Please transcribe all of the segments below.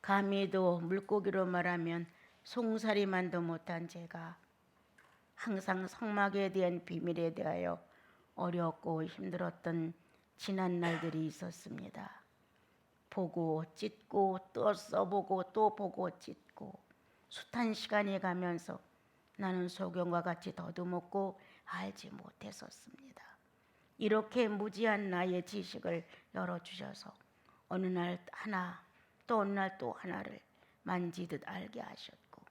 감히도 물고기로 말하면 송사리만도 못한 제가 항상 성막에 대한 비밀에 대하여 어렵고 힘들었던 지난 날들이 있었습니다. 보고 찢고 또 써보고 또 보고 찢고 숱한 시간이 가면서 나는 소경과 같이 더듬었고 알지 못했었습니다. 이렇게 무지한 나의 지식을 열어주셔서 어느 날 하나 또 어느 날 또 하나를 만지듯 알게 하셨고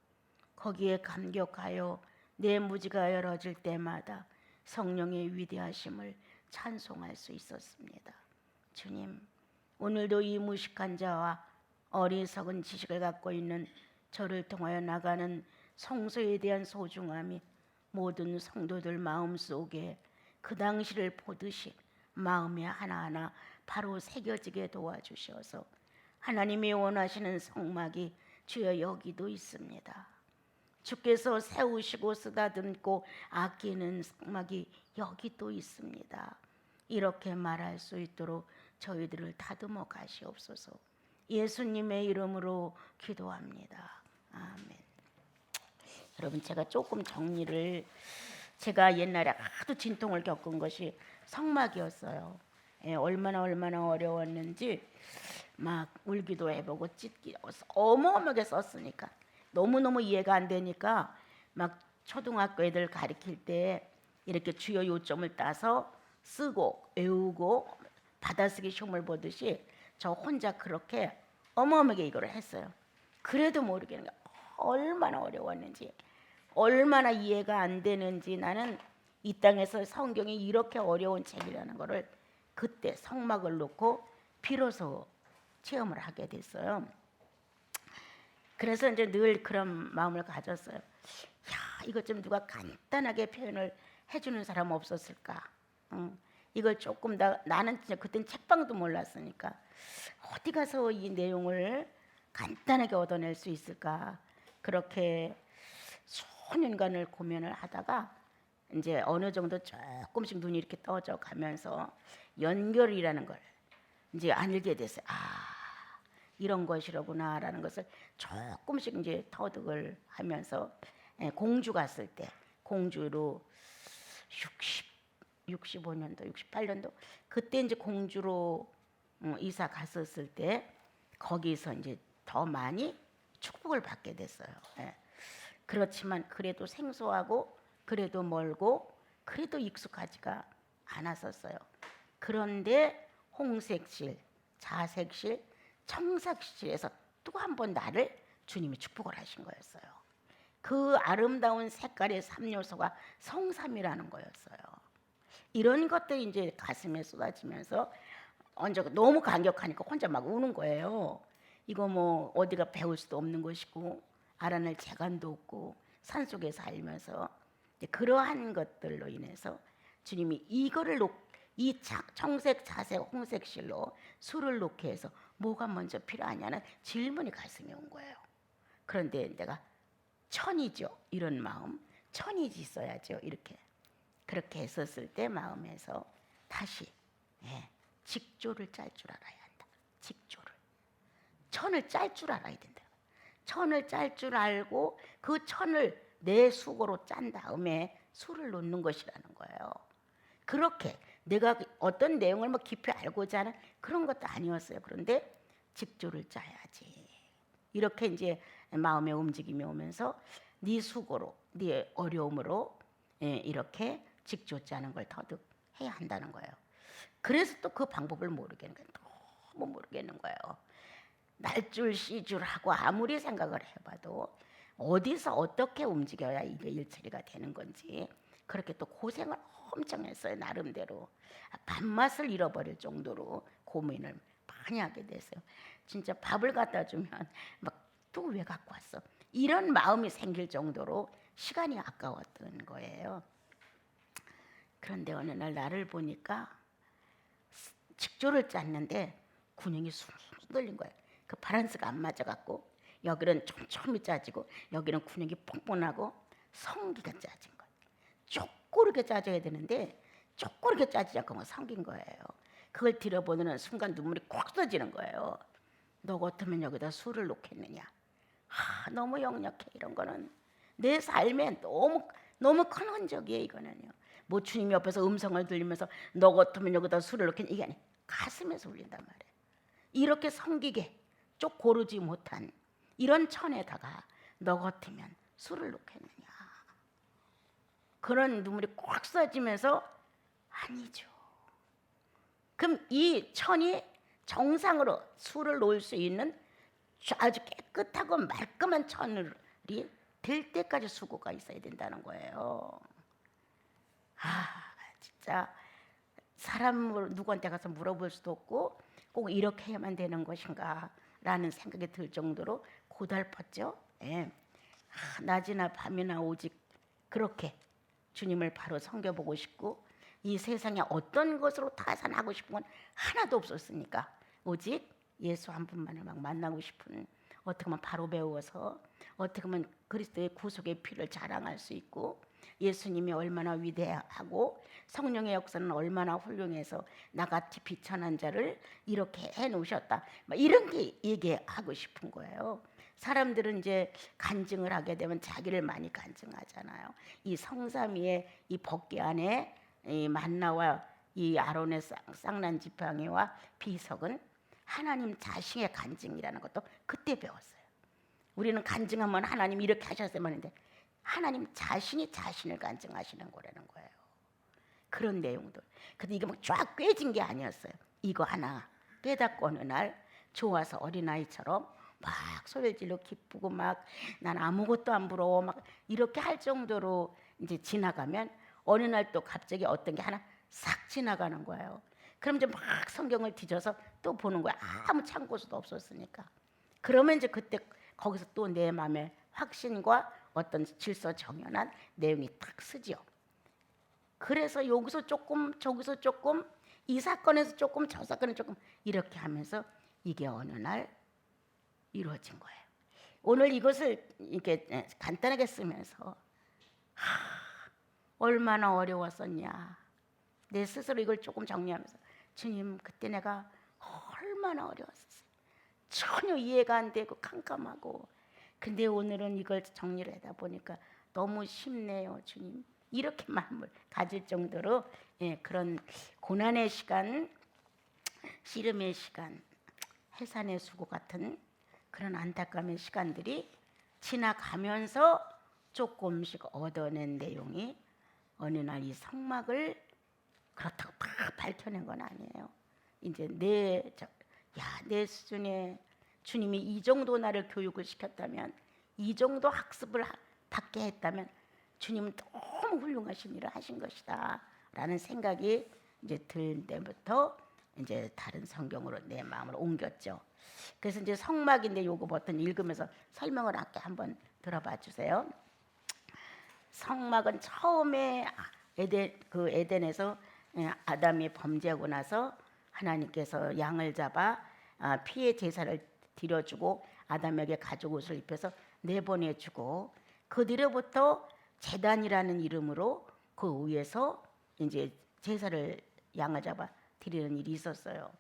거기에 감격하여 내 무지가 열어질 때마다 성령의 위대하심을 찬송할 수 있었습니다. 주님, 오늘도 이 무식한 자와 어리석은 지식을 갖고 있는 저를 통하여 나가는 성소에 대한 소중함이 모든 성도들 마음속에 그 당시를 보듯이 마음에 하나하나 바로 새겨지게 도와주셔서 하나님이 원하시는 성막이 주여 여기도 있습니다. 주께서 세우시고 쓰다듬고 아끼는 성막이 여기 또 있습니다. 이렇게 말할 수 있도록 저희들을 다듬어 가시옵소서. 예수님의 이름으로 기도합니다. 아멘. 여러분, 제가 조금 정리를, 제가 옛날에 하도 진통을 겪은 것이 성막이었어요. 얼마나 어려웠는지 막 울기도 해보고 찢기 어마어마하게 썼으니까 너무너무 이해가 안 되니까 막 초등학교 애들 가르칠 때 이렇게 주요 요점을 따서 쓰고 외우고 받아쓰기 시험을 보듯이 저 혼자 그렇게 어마어마하게 이거를 했어요. 그래도 모르겠는 거야. 얼마나 어려웠는지, 얼마나 이해가 안 되는지. 나는 이 땅에서 성경이 이렇게 어려운 책이라는 거를 그때 성막을 놓고 비로소 체험을 하게 됐어요. 그래서 이제 늘 그런 마음을 가졌어요. 야, 이것 좀 누가 간단하게 표현을 해주는 사람 없었을까? 이걸 조금 더, 나는 진짜 그땐 책방도 몰랐으니까 어디 가서 이 내용을 간단하게 얻어낼 수 있을까? 그렇게 수년간을 고민을 하다가 이제 어느 정도 조금씩 눈이 이렇게 떠져 가면서 연결이라는 걸 이제 알게 됐어요. 이런 것이로구나라는 것을 조금씩 이제 터득을 하면서 공주 갔을 때, 공주로 65년도 68년도 그때 이제 공주로 이사 갔었을 때 거기서 이제 더 많이 축복을 받게 됐어요. 그렇지만 그래도 생소하고 그래도 멀고 그래도 익숙하지가 않았었어요. 그런데 홍색실, 자색실, 청색실에서 또 한 번 나를 주님이 축복을 하신 거였어요. 그 아름다운 색깔의 3요소가 성삼이라는 거였어요. 이런 것들이 이제 가슴에 쏟아지면서 언제 너무 감격하니까 혼자 막 우는 거예요. 이거 뭐 어디가 배울 수도 없는 것이고 알아낼 재간도 없고 산속에 살면서 그러한 것들로 인해서 주님이 이거를 이 청색, 자색, 홍색실로 술을 놓게 해서 뭐가 먼저 필요하냐는 질문이 가슴에 온 거예요. 그런데 내가 천이죠. 이런 마음, 천이지 있어야죠. 이렇게 그렇게 했었을 때 마음에서 다시 직조를 짤 줄 알아야 한다. 직조를, 천을 짤 줄 알아야 된다. 천을 짤 줄 알고 그 천을 내 수고로 짠 다음에 술을 놓는 것이라는 거예요. 그렇게 내가 어떤 내용을 뭐 깊이 알고자 하는 그런 것도 아니었어요. 그런데 직조를 짜야지. 이렇게 이제 마음의 움직임이 오면서 네 수고로, 네 어려움으로 이렇게 직조 짜는 걸 터득해야 한다는 거예요. 그래서 또 그 방법을 모르겠는 거예요. 너무 모르겠는 거예요. 날줄 씨줄 하고 아무리 생각을 해봐도 어디서 어떻게 움직여야 이게 일처리가 되는 건지 그렇게 또 고생을 엄청 했어요. 나름대로 밥맛을 잃어버릴 정도로 고민을 많이 하게 됐어요. 진짜 밥을 갖다 주면 막 또 왜 갖고 왔어? 이런 마음이 생길 정도로 시간이 아까웠던 거예요. 그런데 어느 날 나를 보니까 직조를 짰는데 근육이 숭숭 떨린 거예요. 그 바란스가 안 맞아갖고 여기는 촘촘히 짜지고 여기는 근육이 뽕뽕하고 성기가 짜진 거예요. 쪼꼬르게 짜져야 되는데 쪼꼬르게 짜지지 않고 막 성긴 거예요. 그걸 들여보는 순간 눈물이 콕 쏟아지는 거예요. 너 같으면 여기다 술을 놓겠느냐. 너무 역력해. 이런 거는 내 삶에 너무 큰 흔적이에요. 이거는요. 뭐 주님 옆에서 음성을 들리면서 너 같으면 여기다 술을 놓겠냐. 이게 아니, 가슴에서 울린단 말이에요. 이렇게 성기게 쪽 고르지 못한 이런 천에다가 너 같으면 술을 놓겠느냐. 그런 눈물이 꽉 쏟아지면서 아니죠. 그럼 이 천이 정상으로 술을 놓을 수 있는 아주 깨끗하고 말끔한 천이 될 때까지 수고가 있어야 된다는 거예요. 진짜 사람 누구한테 가서 물어볼 수도 없고 꼭 이렇게 해야만 되는 것인가 라는 생각이 들 정도로 고달팠죠. 예. 낮이나 밤이나 오직 그렇게 주님을 바로 섬겨보고 싶고 이 세상에 어떤 것으로 타산하고 싶은 건 하나도 없었으니까 오직 예수 한 분만을 막 만나고 싶은, 어떻게 하면 바로 배워서 어떻게 하면 그리스도의 구속의 피를 자랑할 수 있고 예수님이 얼마나 위대하고 성령의 역사는 얼마나 훌륭해서 나같이 비천한 자를 이렇게 해놓으셨다, 이런 게 얘기하고 싶은 거예요. 사람들은 이제 간증을 하게 되면 자기를 많이 간증하잖아요. 이 성삼위의 이 법궤 안에 이 만나와 이 아론의 쌍난 지팡이와 비석은 하나님 자신의 간증이라는 것도 그때 배웠어요. 우리는 간증하면 하나님 이렇게 하셨으면 하는데 하나님 자신이 자신을 간증하시는 거라는 거예요. 그런 내용들. 근데 이게 막 쫙 꿰진 게 아니었어요. 이거 하나 깨닫고 어느 날 좋아서 어린아이처럼 막 소리를 질러 기쁘고 막 난 아무것도 안 부러워 막 이렇게 할 정도로 이제 지나가면 어느 날 또 갑자기 어떤 게 하나 싹 지나가는 거예요. 그럼 이제 막 성경을 뒤져서 또 보는 거야. 아무 참고서도 없었으니까. 그러면 이제 그때 거기서 또 내 마음의 확신과 어떤 질서 정연한 내용이 탁 쓰지요. 그래서 여기서 조금 저기서 조금 이 사건에서 조금 저 사건에서 조금 이렇게 하면서 이게 어느 날 이루어진 거예요. 오늘 이것을 이렇게 간단하게 쓰면서 얼마나 어려웠었냐. 내 스스로 이걸 조금 정리하면서 주님 그때 내가 얼마나 어려웠었어요. 전혀 이해가 안 되고 캄캄하고. 근데 오늘은 이걸 정리를 하다 보니까 너무 쉽네요 주님. 이렇게 마음을 가질 정도로 그런 고난의 시간, 씨름의 시간, 해산의 수고 같은 그런 안타까움의 시간들이 지나가면서 조금씩 얻어낸 내용이 어느 날 이 성막을 그렇다고 다 밝혀낸 건 아니에요. 이제 내 수준에 주님이 이 정도 나를 교육을 시켰다면, 이 정도 학습을 받게 했다면 주님은 너무 훌륭하신 일을 하신 것이다 라는 생각이 이제 들 때부터 이제 다른 성경으로 내 마음을 옮겼죠. 그래서 이제 성막인데 요거 버튼 읽으면서 설명을 할게. 한번 들어봐 주세요. 성막은 처음에 에덴에서 아담이 범죄하고 나서 하나님께서 양을 잡아 피의 제사를 드려주고 아담에게 가죽 옷을 입혀서 내보내주고 그 뒤로부터 제단이라는 이름으로 그 위에서 이제 제사를 양을 잡아 드리는 일이 있었어요.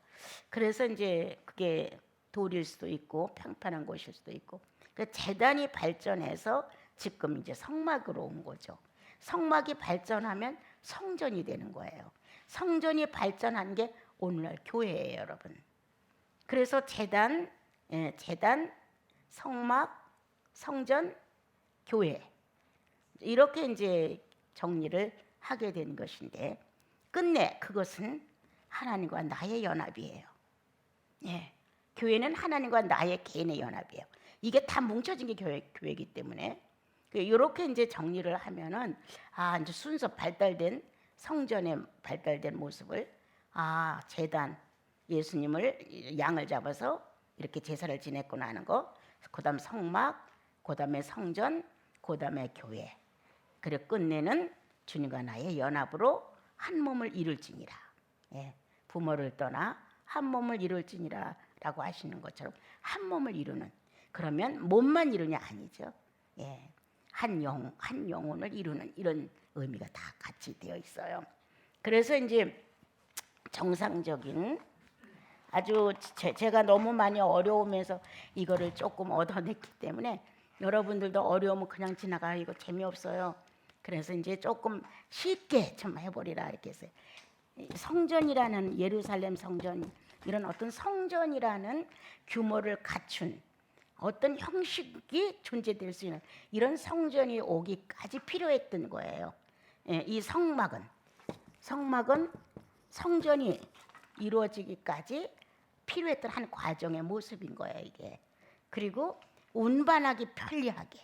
그래서 이제 그게 돌일 수도 있고 평평한 곳일 수도 있고, 그 제단이 발전해서 지금 이제 성막으로 온 거죠. 성막이 발전하면 성전이 되는 거예요. 성전이 발전한 게 오늘날 교회예요, 여러분. 그래서 제단, 성막, 성전, 교회 이렇게 이제 정리를 하게 된 것인데 끝내 그것은 하나님과 나의 연합이에요. 교회는 하나님과 나의 개인의 연합이에요. 이게 다 뭉쳐진 게 교회이기 때문에 이렇게 이제 정리를 하면은 이제 순서 발달된 성전의 발달된 모습을 제단 예수님을 양을 잡아서 이렇게 제사를 지냈구나 하는 거, 그다음 성막, 그다음에 성전, 그다음에 교회, 그리고 끝내는 주님과 나의 연합으로 한 몸을 이룰지니라. 부모를 떠나 한 몸을 이룰지니라라고 하시는 것처럼 한 몸을 이루는, 그러면 몸만 이루냐 아니죠. 한 영혼을 이루는 이런 의미가 다 같이 되어 있어요. 그래서 이제 정상적인 아주 제가 너무 많이 어려우면서 이거를 조금 얻어냈기 때문에 여러분들도 어려우면 그냥 지나가 이거 재미없어요. 그래서 이제 조금 쉽게 좀 해보리라 이렇게 했어요. 성전이라는 예루살렘 성전 이런 어떤 성전이라는 규모를 갖춘 어떤 형식이 존재될 수 있는 이런 성전이 오기까지 필요했던 거예요. 이 성막은 성전이 이루어지기까지 필요했던 한 과정의 모습인 거예요 이게. 그리고 운반하기 편리하게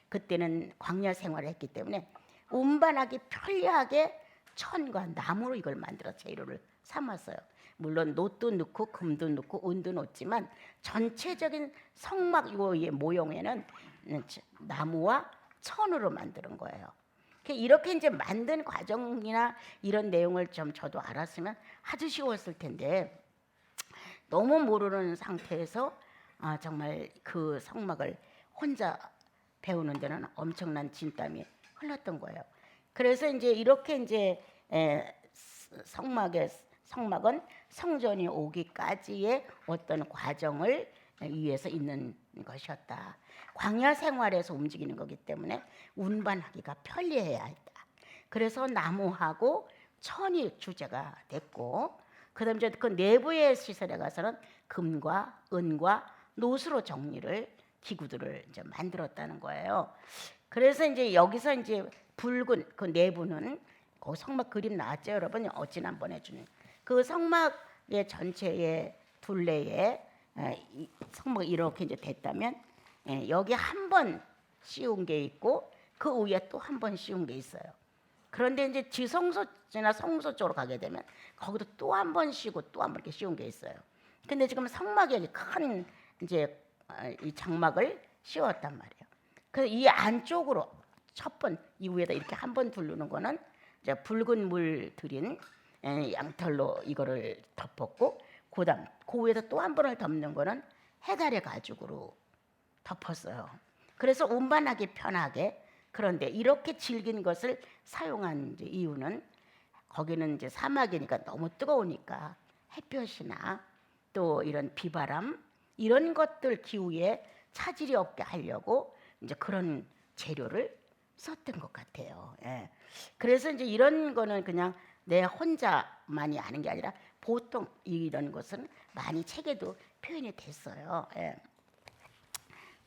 그때는 광야 생활을 했기 때문에 운반하기 편리하게 천과 나무로 이걸 만들어 재료를 삼았어요. 물론 놋도 넣고 금도 넣고 은도 넣지만 전체적인 성막 요의 모형에는 나무와 천으로 만드는 거예요. 이렇게 이제 만든 과정이나 이런 내용을 좀 저도 알았으면 아주 쉬웠을 텐데 너무 모르는 상태에서 정말 그 성막을 혼자 배우는 데는 엄청난 진땀이 흘렀던 거예요. 그래서 이제 이렇게 이제 성막은 성전이 오기까지의 어떤 과정을 위해서 있는 것이었다. 광야 생활에서 움직이는 거기 때문에 운반하기가 편리해야 했다. 그래서 나무하고 천이 주제가 됐고, 그다음 이제 그 내부의 시설에 가서는 금과 은과 노수로 정리를 기구들을 이제 만들었다는 거예요. 그래서 이제 여기서 이제 붉은 그 내부는 그 성막 그림 나왔죠, 여러분? 지난번에 주는 그 성막의 전체의 둘레에 성막 이렇게 이제 됐다면 여기 한 번 씌운 게 있고 그 위에 또 한 번 씌운 게 있어요. 그런데 이제 지성소나 성소 쪽으로 가게 되면 거기도 또 한 번 씌우고 또 한 번 이렇게 씌운 게 있어요. 근데 지금 성막에 큰 이제 이 장막을 씌웠단 말이에요. 그래서 이 안쪽으로 첫 번 이 위에다 이렇게 한 번 두르는 거는 이제 붉은 물 들인 양털로 이거를 덮었고, 그다음 그 위에다 또 한 번을 덮는 거는 해달의 가죽으로 덮었어요. 그래서 운반하기 편하게. 그런데 이렇게 질긴 것을 사용한 이제 이유는 거기는 이제 사막이니까 너무 뜨거우니까 햇볕이나 또 이런 비바람 이런 것들 기후에 차질이 없게 하려고 이제 그런 재료를 썼던 것 같아요. 그래서 이제 이런 거는 그냥 내 혼자만이 아는 게 아니라 보통 이런 것은 많이 책에도 표현이 됐어요.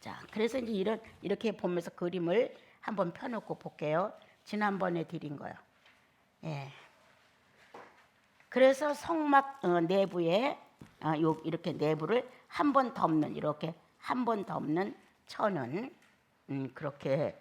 자, 그래서 이제 이렇게 보면서 그림을 한번 펴놓고 볼게요. 지난번에 드린 거요. 그래서 성막 내부에 이렇게 내부를 한 번 덮는 이렇게 한 번 덮는 천은 그렇게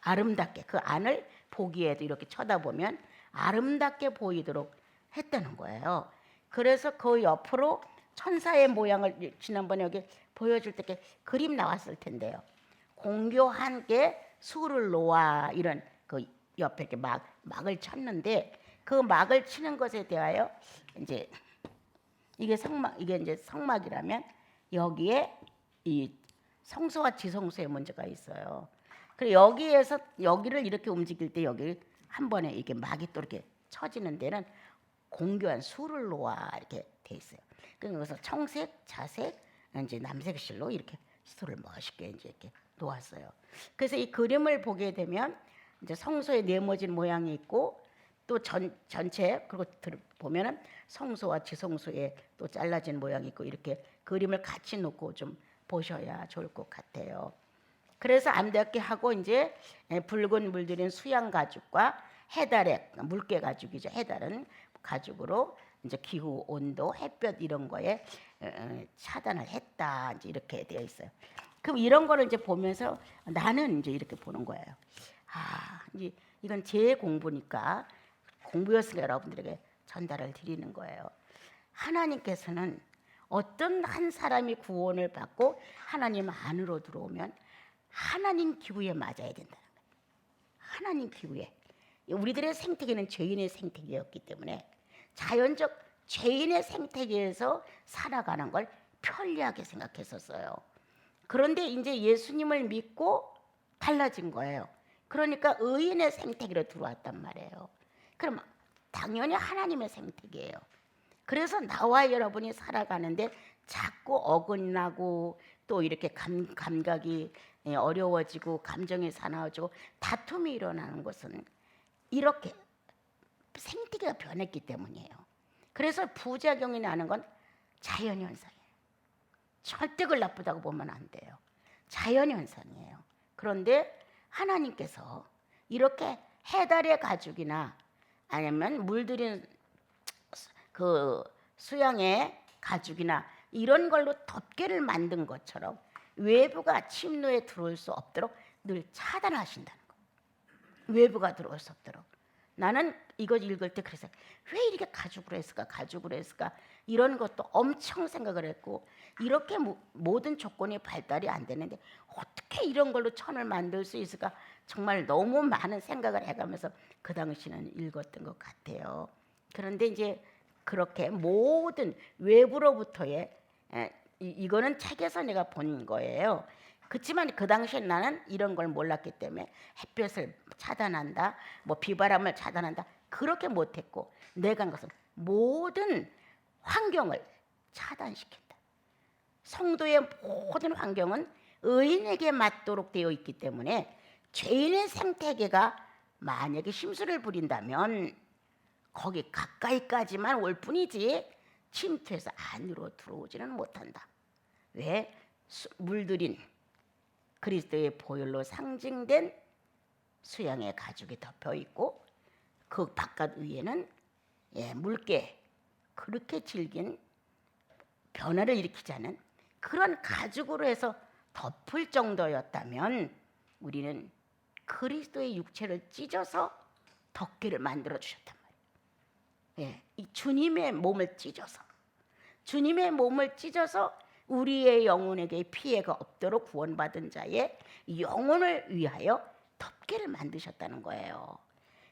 아름답게 그 안을 보기에도 이렇게 쳐다보면 아름답게 보이도록 했다는 거예요. 그래서 그 옆으로 천사의 모양을 지난번에 여기 보여줄 때 그림 나왔을 텐데요. 공교한 게 수를 놓아 이런 그 옆에 이렇게 막을 쳤는데 그 막을 치는 것에 대하여 이제 이게 이제 성막이라면 여기에 이 성소와 지성소의 문제가 있어요. 그리고 여기에서 여기를 이렇게 움직일 때 여기 한 번에 이게 막이 또 이렇게 쳐지는 데는 공교한 수를 놓아 이렇게 돼 있어요. 그래서 청색, 자색, 이제 남색 실로 이렇게 수를 멋있게 이제 이렇게 놓았어요. 그래서 이 그림을 보게 되면 이제 성소에 네모진 모양이 있고 또 전체 그리고 보면은 성소와 지성소에 또 잘라진 모양이 있고 이렇게 그림을 같이 놓고 좀 보셔야 좋을 것 같아요. 그래서 아름답게 하고 이제 붉은 물들인 수양 가죽과 해달의 물개 가죽이죠. 해달은 가죽으로 이제 기후, 온도, 햇볕 이런 거에 차단을 했다. 이제 이렇게 되어 있어요. 그럼 이런 거를 이제 보면서 나는 이제 이렇게 보는 거예요. 이제 이건 제 공부니까 공부였으니까 여러분들에게 전달을 드리는 거예요. 하나님께서는 어떤 한 사람이 구원을 받고 하나님 안으로 들어오면 하나님 기후에 맞아야 된다는 거예요. 하나님 기후에. 우리들의 생태계는 죄인의 생태계였기 때문에 자연적 죄인의 생태계에서 살아가는 걸 편리하게 생각했었어요. 그런데 이제 예수님을 믿고 달라진 거예요. 그러니까 의인의 생태계로 들어왔단 말이에요. 그럼 당연히 하나님의 생태계예요. 그래서 나와 여러분이 살아가는데 자꾸 어긋나고 또 이렇게 감각이 어려워지고 감정이 사나워지고 다툼이 일어나는 것은 이렇게 생태계가 변했기 때문이에요. 그래서 부작용이 나는 건 자연현상이에요. 절대 그걸 나쁘다고 보면 안 돼요. 자연현상이에요. 그런데 하나님께서 이렇게 해달의 가죽이나 아니면 물들인 그 수양의 가죽이나 이런 걸로 덮개를 만든 것처럼 외부가 침노에 들어올 수 없도록 늘 차단하신다는 거예요. 외부가 들어올 수 없도록. 나는 이거 읽을 때 그래서 왜 이렇게 가죽으로 했을까 이런 것도 엄청 생각을 했고, 이렇게 모든 조건이 발달이 안 되는데 어떻게 이런 걸로 천을 만들 수 있을까, 정말 너무 많은 생각을 해가면서 그 당시는 읽었던 것 같아요. 그런데 이제 그렇게 모든 외부로부터의 이거는 책에서 내가 본 거예요. 그렇지만 그 당시에 나는 이런 걸 몰랐기 때문에 햇볕을 차단한다, 뭐 비바람을 차단한다 그렇게 못했고, 내가 한 것은 모든 환경을 차단시킨다. 성도의 모든 환경은 의인에게 맞도록 되어 있기 때문에 죄인의 생태계가 만약에 심술을 부린다면 거기 가까이까지만 올 뿐이지 침투해서 안으로 들어오지는 못한다. 왜? 물들인 그리스도의 보혈로 상징된 수양의 가죽이 덮여 있고 그 바깥 위에는 물개, 그렇게 질긴 변화를 일으키지 않은 그런 가죽으로 해서 덮을 정도였다면 우리는 그리스도의 육체를 찢어서 덮개를 만들어 주셨단 말이에요. 이 주님의 몸을 찢어서 우리의 영혼에게 피해가 없도록 구원받은 자의 영혼을 위하여 덮개를 만드셨다는 거예요.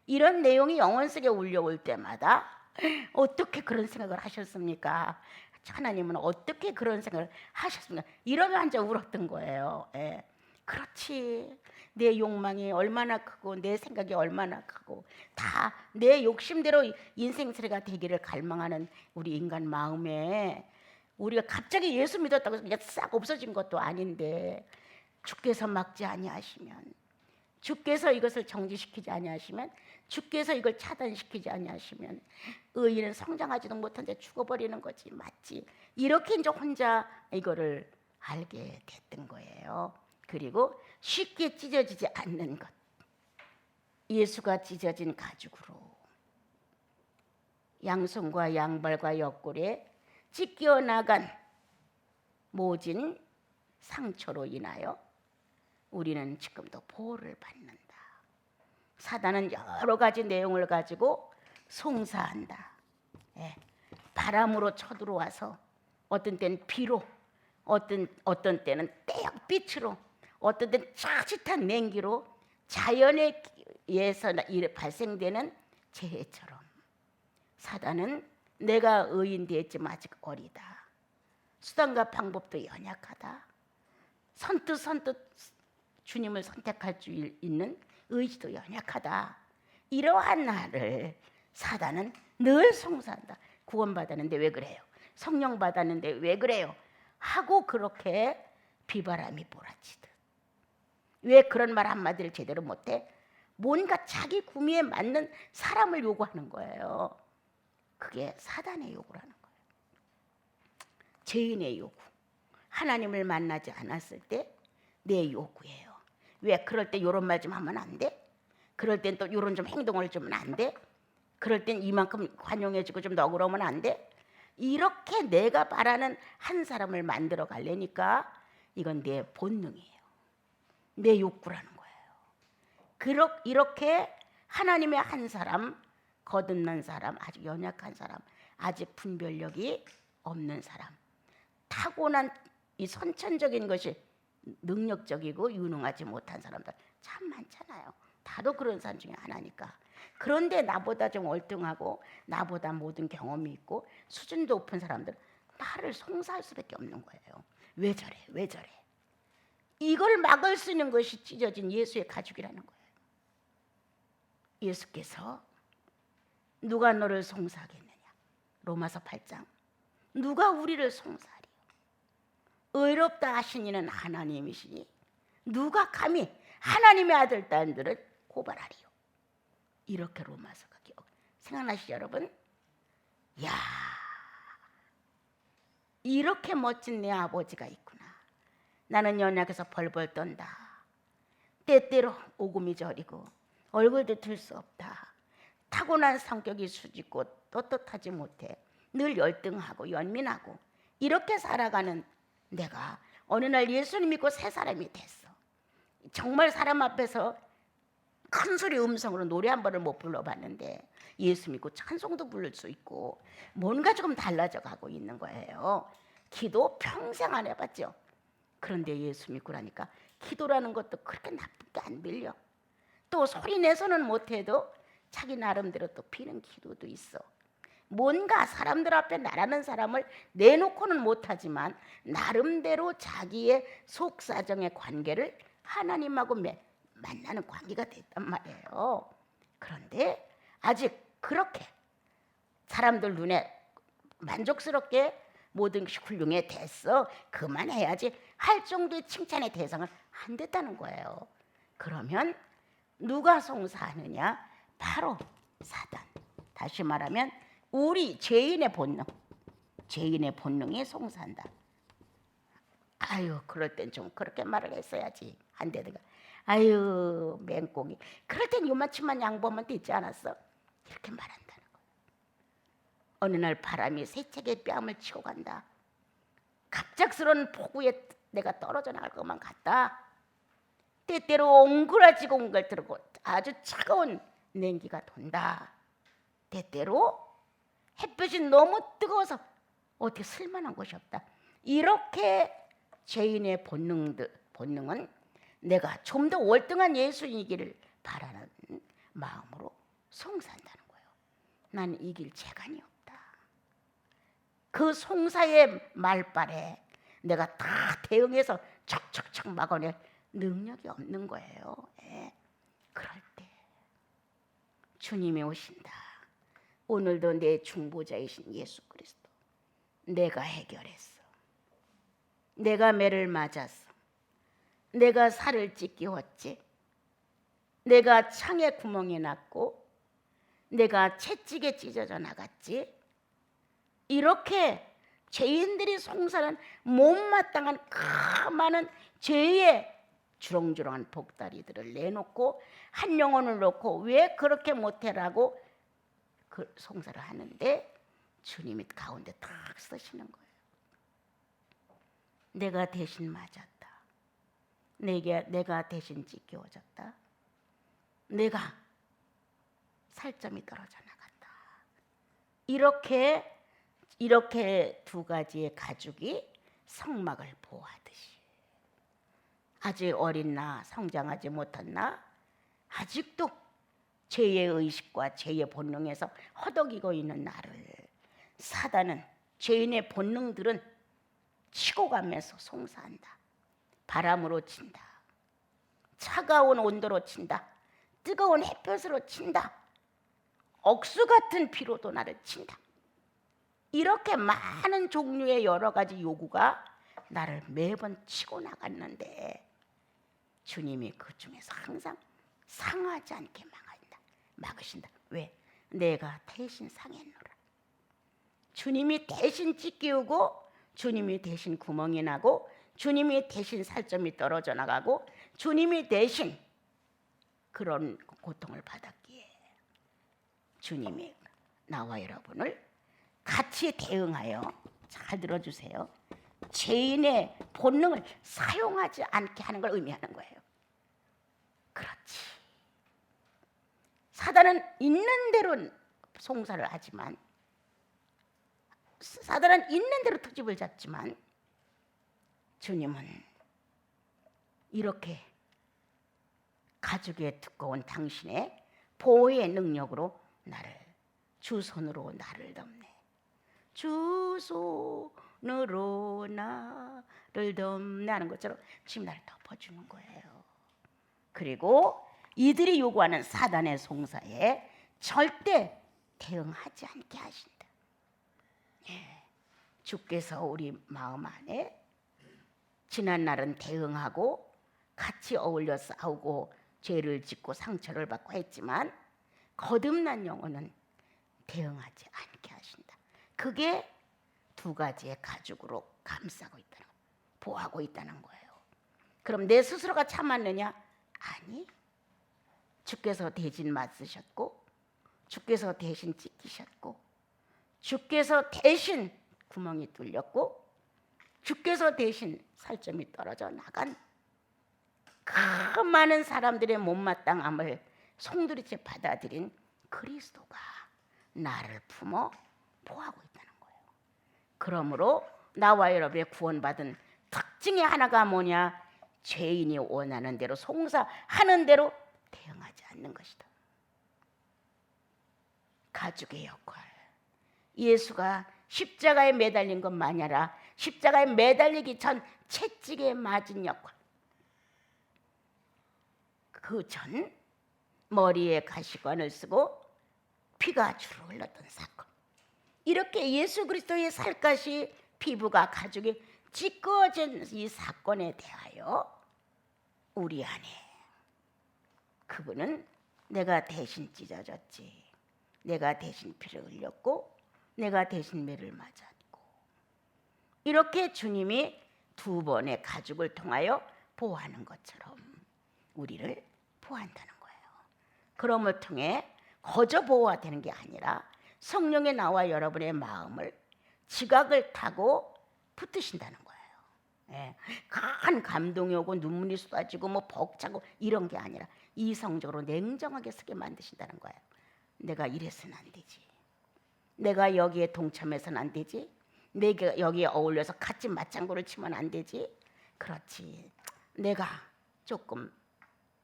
이런 내용이 영혼 속에 울려올 때마다 어떻게 그런 생각을 하셨습니까? 하나님은 어떻게 그런 생각을 하셨습니까? 이러면 한자 울었던 거예요. 그렇지. 내 욕망이 얼마나 크고 내 생각이 얼마나 크고 다 내 욕심대로 인생살이가 되기를 갈망하는 우리 인간 마음에 우리가 갑자기 예수 믿었다고 해서 그냥 싹 없어진 것도 아닌데, 주께서 막지 아니하시면, 주께서 이것을 정지시키지 아니하시면, 주께서 이걸 차단시키지 아니하시면 의인은 성장하지도 못한 데 죽어버리는 거지, 맞지? 이렇게 이제 혼자 이거를 알게 됐던 거예요. 그리고 쉽게 찢어지지 않는 것, 예수가 찢어진 가죽으로 양손과 양발과 옆구리에 찢겨 나간 모진 상처로 인하여 우리는 지금도 보호를 받는다. 사단은 여러 가지 내용을 가지고 송사한다. 바람으로 쳐들어와서 어떤 때는 비로, 어떤 때는 떼역빛으로, 어떤 때는 짜릿한 냉기로 자연에 의해서 발생되는 재해처럼 사단은 내가 의인 되었지만 아직 어리다, 수단과 방법도 연약하다, 선뜻 주님을 선택할 수 있는 의지도 연약하다, 이러한 나를 사단은 늘 송사한다. 구원받았는데 왜 그래요? 성령 받았는데 왜 그래요? 하고 그렇게 비바람이 몰아치듯. 왜 그런 말 한마디를 제대로 못해? 뭔가 자기 구미에 맞는 사람을 요구하는 거예요. 그게 사단의 요구라는 거예요. 죄인의 요구. 하나님을 만나지 않았을 때 내 요구예요. 왜 그럴 때 요런 말 좀 하면 안 돼? 그럴 땐 또 요런 좀 행동을 좀 안 돼? 그럴 땐 이만큼 관용해주고 좀 너그러우면 안 돼? 이렇게 내가 바라는 한 사람을 만들어 가려니까 이건 내 본능이에요. 내 욕구라는 거예요. 이렇게 하나님의 한 사람, 거듭난 사람, 아주 연약한 사람, 아직 분별력이 없는 사람, 타고난 이 선천적인 것이 능력적이고 유능하지 못한 사람들 참 많잖아요. 다도 그런 사람 중에 하나니까. 그런데 나보다 좀 월등하고 나보다 모든 경험이 있고 수준 높은 사람들 나를 송사할 수밖에 없는 거예요. 왜 저래? 왜 저래? 이걸 막을 수 있는 것이 찢어진 예수의 가죽이라는 거예요. 예수께서 누가 너를 송사하겠느냐. 로마서 8장. 누가 우리를 송사하리요. 의롭다 하신 이는 하나님이시니 누가 감히 하나님의 아들 딸들을 고발하리요. 이렇게 로마서가 생각나시죠 여러분? 야, 이렇게 멋진 내 아버지가 있구나. 나는 연약해서 벌벌 떤다. 때때로 오금이 저리고 얼굴도 들 수 없다. 타고난 성격이 수줍고 떳떳하지 못해 늘 열등하고 연민하고 이렇게 살아가는 내가 어느 날 예수님 믿고 새 사람이 됐어. 정말 사람 앞에서 큰 소리 음성으로 노래 한 번을 못 불러봤는데 예수 믿고 찬송도 부를 수 있고 뭔가 조금 달라져 가고 있는 거예요. 기도 평생 안 해봤죠. 그런데 예수 믿고 나니까 기도라는 것도 그렇게 나쁘게 안 들려. 또 소리 내서는 못해도 자기 나름대로 또 피는 기도도 있어. 뭔가 사람들 앞에 나라는 사람을 내놓고는 못하지만 나름대로 자기의 속사정의 관계를 하나님하고 만나는 관계가 됐단 말이에요. 그런데 아직 그렇게 사람들 눈에 만족스럽게 모든 것이 훌륭해 됐어, 그만해야지 할 정도의 칭찬의 대상을 안 됐다는 거예요. 그러면 누가 송사하느냐? 바로 사단. 다시 말하면 우리 죄인의 본능, 죄인의 본능이 송사한다. 아유, 그럴 땐 좀 그렇게 말을 했어야지. 안 되다가 아유 맹꽁이, 그럴 땐 요만치만 양보하면 되지 않았어? 이렇게 말한다는 거예요. 어느 날 바람이 새책의 뺨을 치고 간다. 갑작스러운 폭우에 내가 떨어져 나갈 것만 같다. 때때로 옹그라지고 옹갈뜨고 아주 차가운 냉기가 돈다. 때때로 햇볕이 너무 뜨거워서 어떻게 쓸만한 곳이 없다. 이렇게 죄인의 본능은 내가 좀 더 월등한 예수이기를 바라는 마음으로 송사한다는 거예요. 나는 이길 재간이 없다. 그 송사의 말발에 내가 다 대응해서 척척척 막아낼 능력이 없는 거예요. 예. 그럴 때 주님이 오신다. 오늘도 내 중보자이신 예수 그리스도, 내가 해결했어. 내가 매를 맞았어. 내가 살을 찢기웠지. 내가 창에 구멍이 났고 내가 채찍에 찢어져 나갔지. 이렇게 죄인들이 송사하는 못마땅한 그 많은 죄의 주렁주렁한 복다리들을 내놓고 한 영혼을 놓고 왜 그렇게 못해라고 그 송사를 하는데 주님이 가운데 탁 서시는 거예요. 내가 대신 맞았다. 내가 대신 찢겨졌다. 내가 살점이 떨어져 나갔다. 이렇게 두 가지의 가죽이 성막을 보호하듯이 아직 어린 나, 성장하지 못한 나, 아직도 죄의 의식과 죄의 본능에서 허덕이고 있는 나를 사단은, 죄인의 본능들은 치고 가면서 송사한다. 바람으로 친다. 차가운 온도로 친다. 뜨거운 햇볕으로 친다. 억수 같은 비로도 나를 친다. 이렇게 많은 종류의 여러 가지 요구가 나를 매번 치고 나갔는데 주님이 그 중에서 항상 상하지 않게 막으신다. 왜? 내가 대신 상했노라. 주님이 대신 찢기우고 주님이 대신 구멍이 나고 주님이 대신 살점이 떨어져 나가고 주님이 대신 그런 고통을 받았기에 주님이 나와 여러분을 같이 대응하여, 잘 들어주세요, 죄인의 본능을 사용하지 않게 하는 걸 의미하는 거예요. 그렇지. 사단은 있는 대로 송사를 하지만, 사단은 있는 대로 트집을 잡지만 주님은 이렇게 가죽에 두꺼운 당신의 보호의 능력으로 나를, 주 손으로 나를 덮네. 주 손으로 나를 덮네 하는 것처럼 지금 나를 덮어주는 거예요. 그리고 이들이 요구하는 사단의 송사에 절대 대응하지 않게 하신다. 예. 주께서 우리 마음 안에 지난 날은 대응하고 같이 어울려 싸우고 죄를 짓고 상처를 받고 했지만 거듭난 영혼은 대응하지 않게 하신다. 그게 두 가지의 가죽으로 감싸고 있다는 거예요. 보호하고 있다는 거예요. 그럼 내 스스로가 참았느냐? 아니. 주께서 대신 맞으셨고 주께서 대신 찢기셨고 주께서 대신 구멍이 뚫렸고 주께서 대신 살점이 떨어져 나간 그 많은 사람들의 못마땅함을 송두리째 받아들인 그리스도가 나를 품어 보호하고 있다는 거예요. 그러므로 나와 여러분의 구원받은 특징의 하나가 뭐냐? 죄인이 원하는 대로 송사하는 대로 대응하지 않는 것이다. 가죽의 역할. 예수가 십자가에 매달린 것만이 아니라 십자가에 매달리기 전 채찍에 맞은 역할. 그 전 머리에 가시관을 쓰고 피가 주르 흘렀던 사건. 이렇게 예수 그리스도의 살갗이 피부가 가죽이 찢어진 이 사건에 대하여 우리 안에 그분은 내가 대신 찢어졌지, 내가 대신 피를 흘렸고 내가 대신 매를 맞았고, 이렇게 주님이 두 번의 가죽을 통하여 보호하는 것처럼 우리를 보호한다는 거예요. 그럼을 통해 거저 보호가 되는 게 아니라 성령의 나와 여러분의 마음을 지각을 타고 붙드신다는 거예요. 예, 큰 감동이 오고 눈물이 쏟아지고 뭐 벅차고 이런 게 아니라 이성적으로 냉정하게 서게 만드신다는 거예요. 내가 이래서는 안 되지, 내가 여기에 동참해서는 안 되지, 내가 여기에 어울려서 같이 맞장구를 치면 안 되지, 그렇지, 내가 조금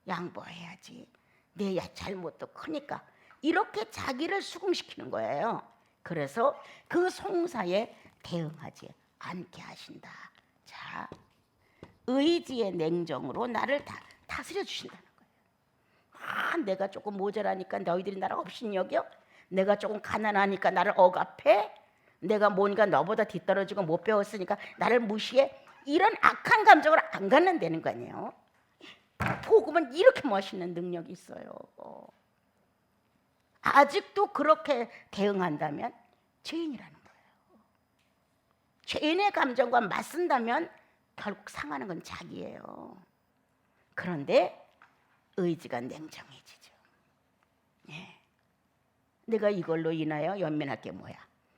양보해야지, 내 잘못도 크니까, 이렇게 자기를 수긍시키는 거예요. 그래서 그 송사에 대응하지 않게 하신다. 자, 의지의 냉정으로 나를 다스려 주신다는 거예요. 내가 조금 모자라니까 너희들이 나를 업신여겨? 내가 조금 가난하니까 나를 억압해? 내가 뭔가 너보다 뒤떨어지고 못 배웠으니까 나를 무시해? 이런 악한 감정을 안 갖는다는 거 아니에요. 복음은 이렇게 멋있는 능력이 있어요. 아직도 그렇게 대응한다면 죄인이라는 거예요. 죄인의 감정과 맞선다면 결국 상하는 건 자기예요. 그런데 의지가 냉정해지죠. 예. 내가 이걸로 인하여 연민할 게 뭐야?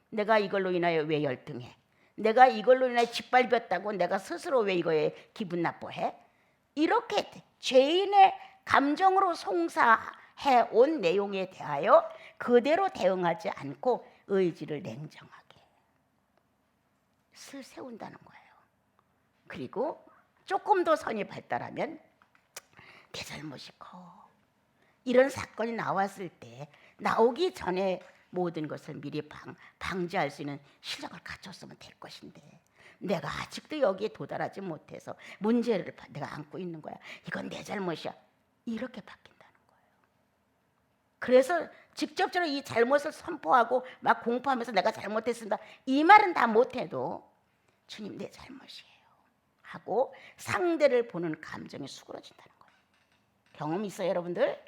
내가 이걸로 인하여 왜 열등해? 내가 이걸로 인하여 짓밟혔다고 내가 스스로 왜 이거에 기분 나빠해? 이렇게 죄인의 감정으로 송사해 온 내용에 대하여 그대로 대응하지 않고 의지를 냉정하게 세운다는 거예요. 그리고 조금 더 선이 발달하면 내 잘못이 커. 이런 사건이 나왔을 때 나오기 전에 모든 것을 미리 방지할 수 있는 실력을 갖췄으면 될 것인데 내가 아직도 여기에 도달하지 못해서 문제를 내가 안고 있는 거야. 이건 내 잘못이야. 이렇게 바뀐다는 거예요. 그래서 직접적으로 이 잘못을 선포하고 막 공포하면서 내가 잘못했습니다, 이 말은 다 못해도 주님 내 잘못이에요 하고 상대를 보는 감정이 수그러진다는 거예요. 경험 있어요 여러분들?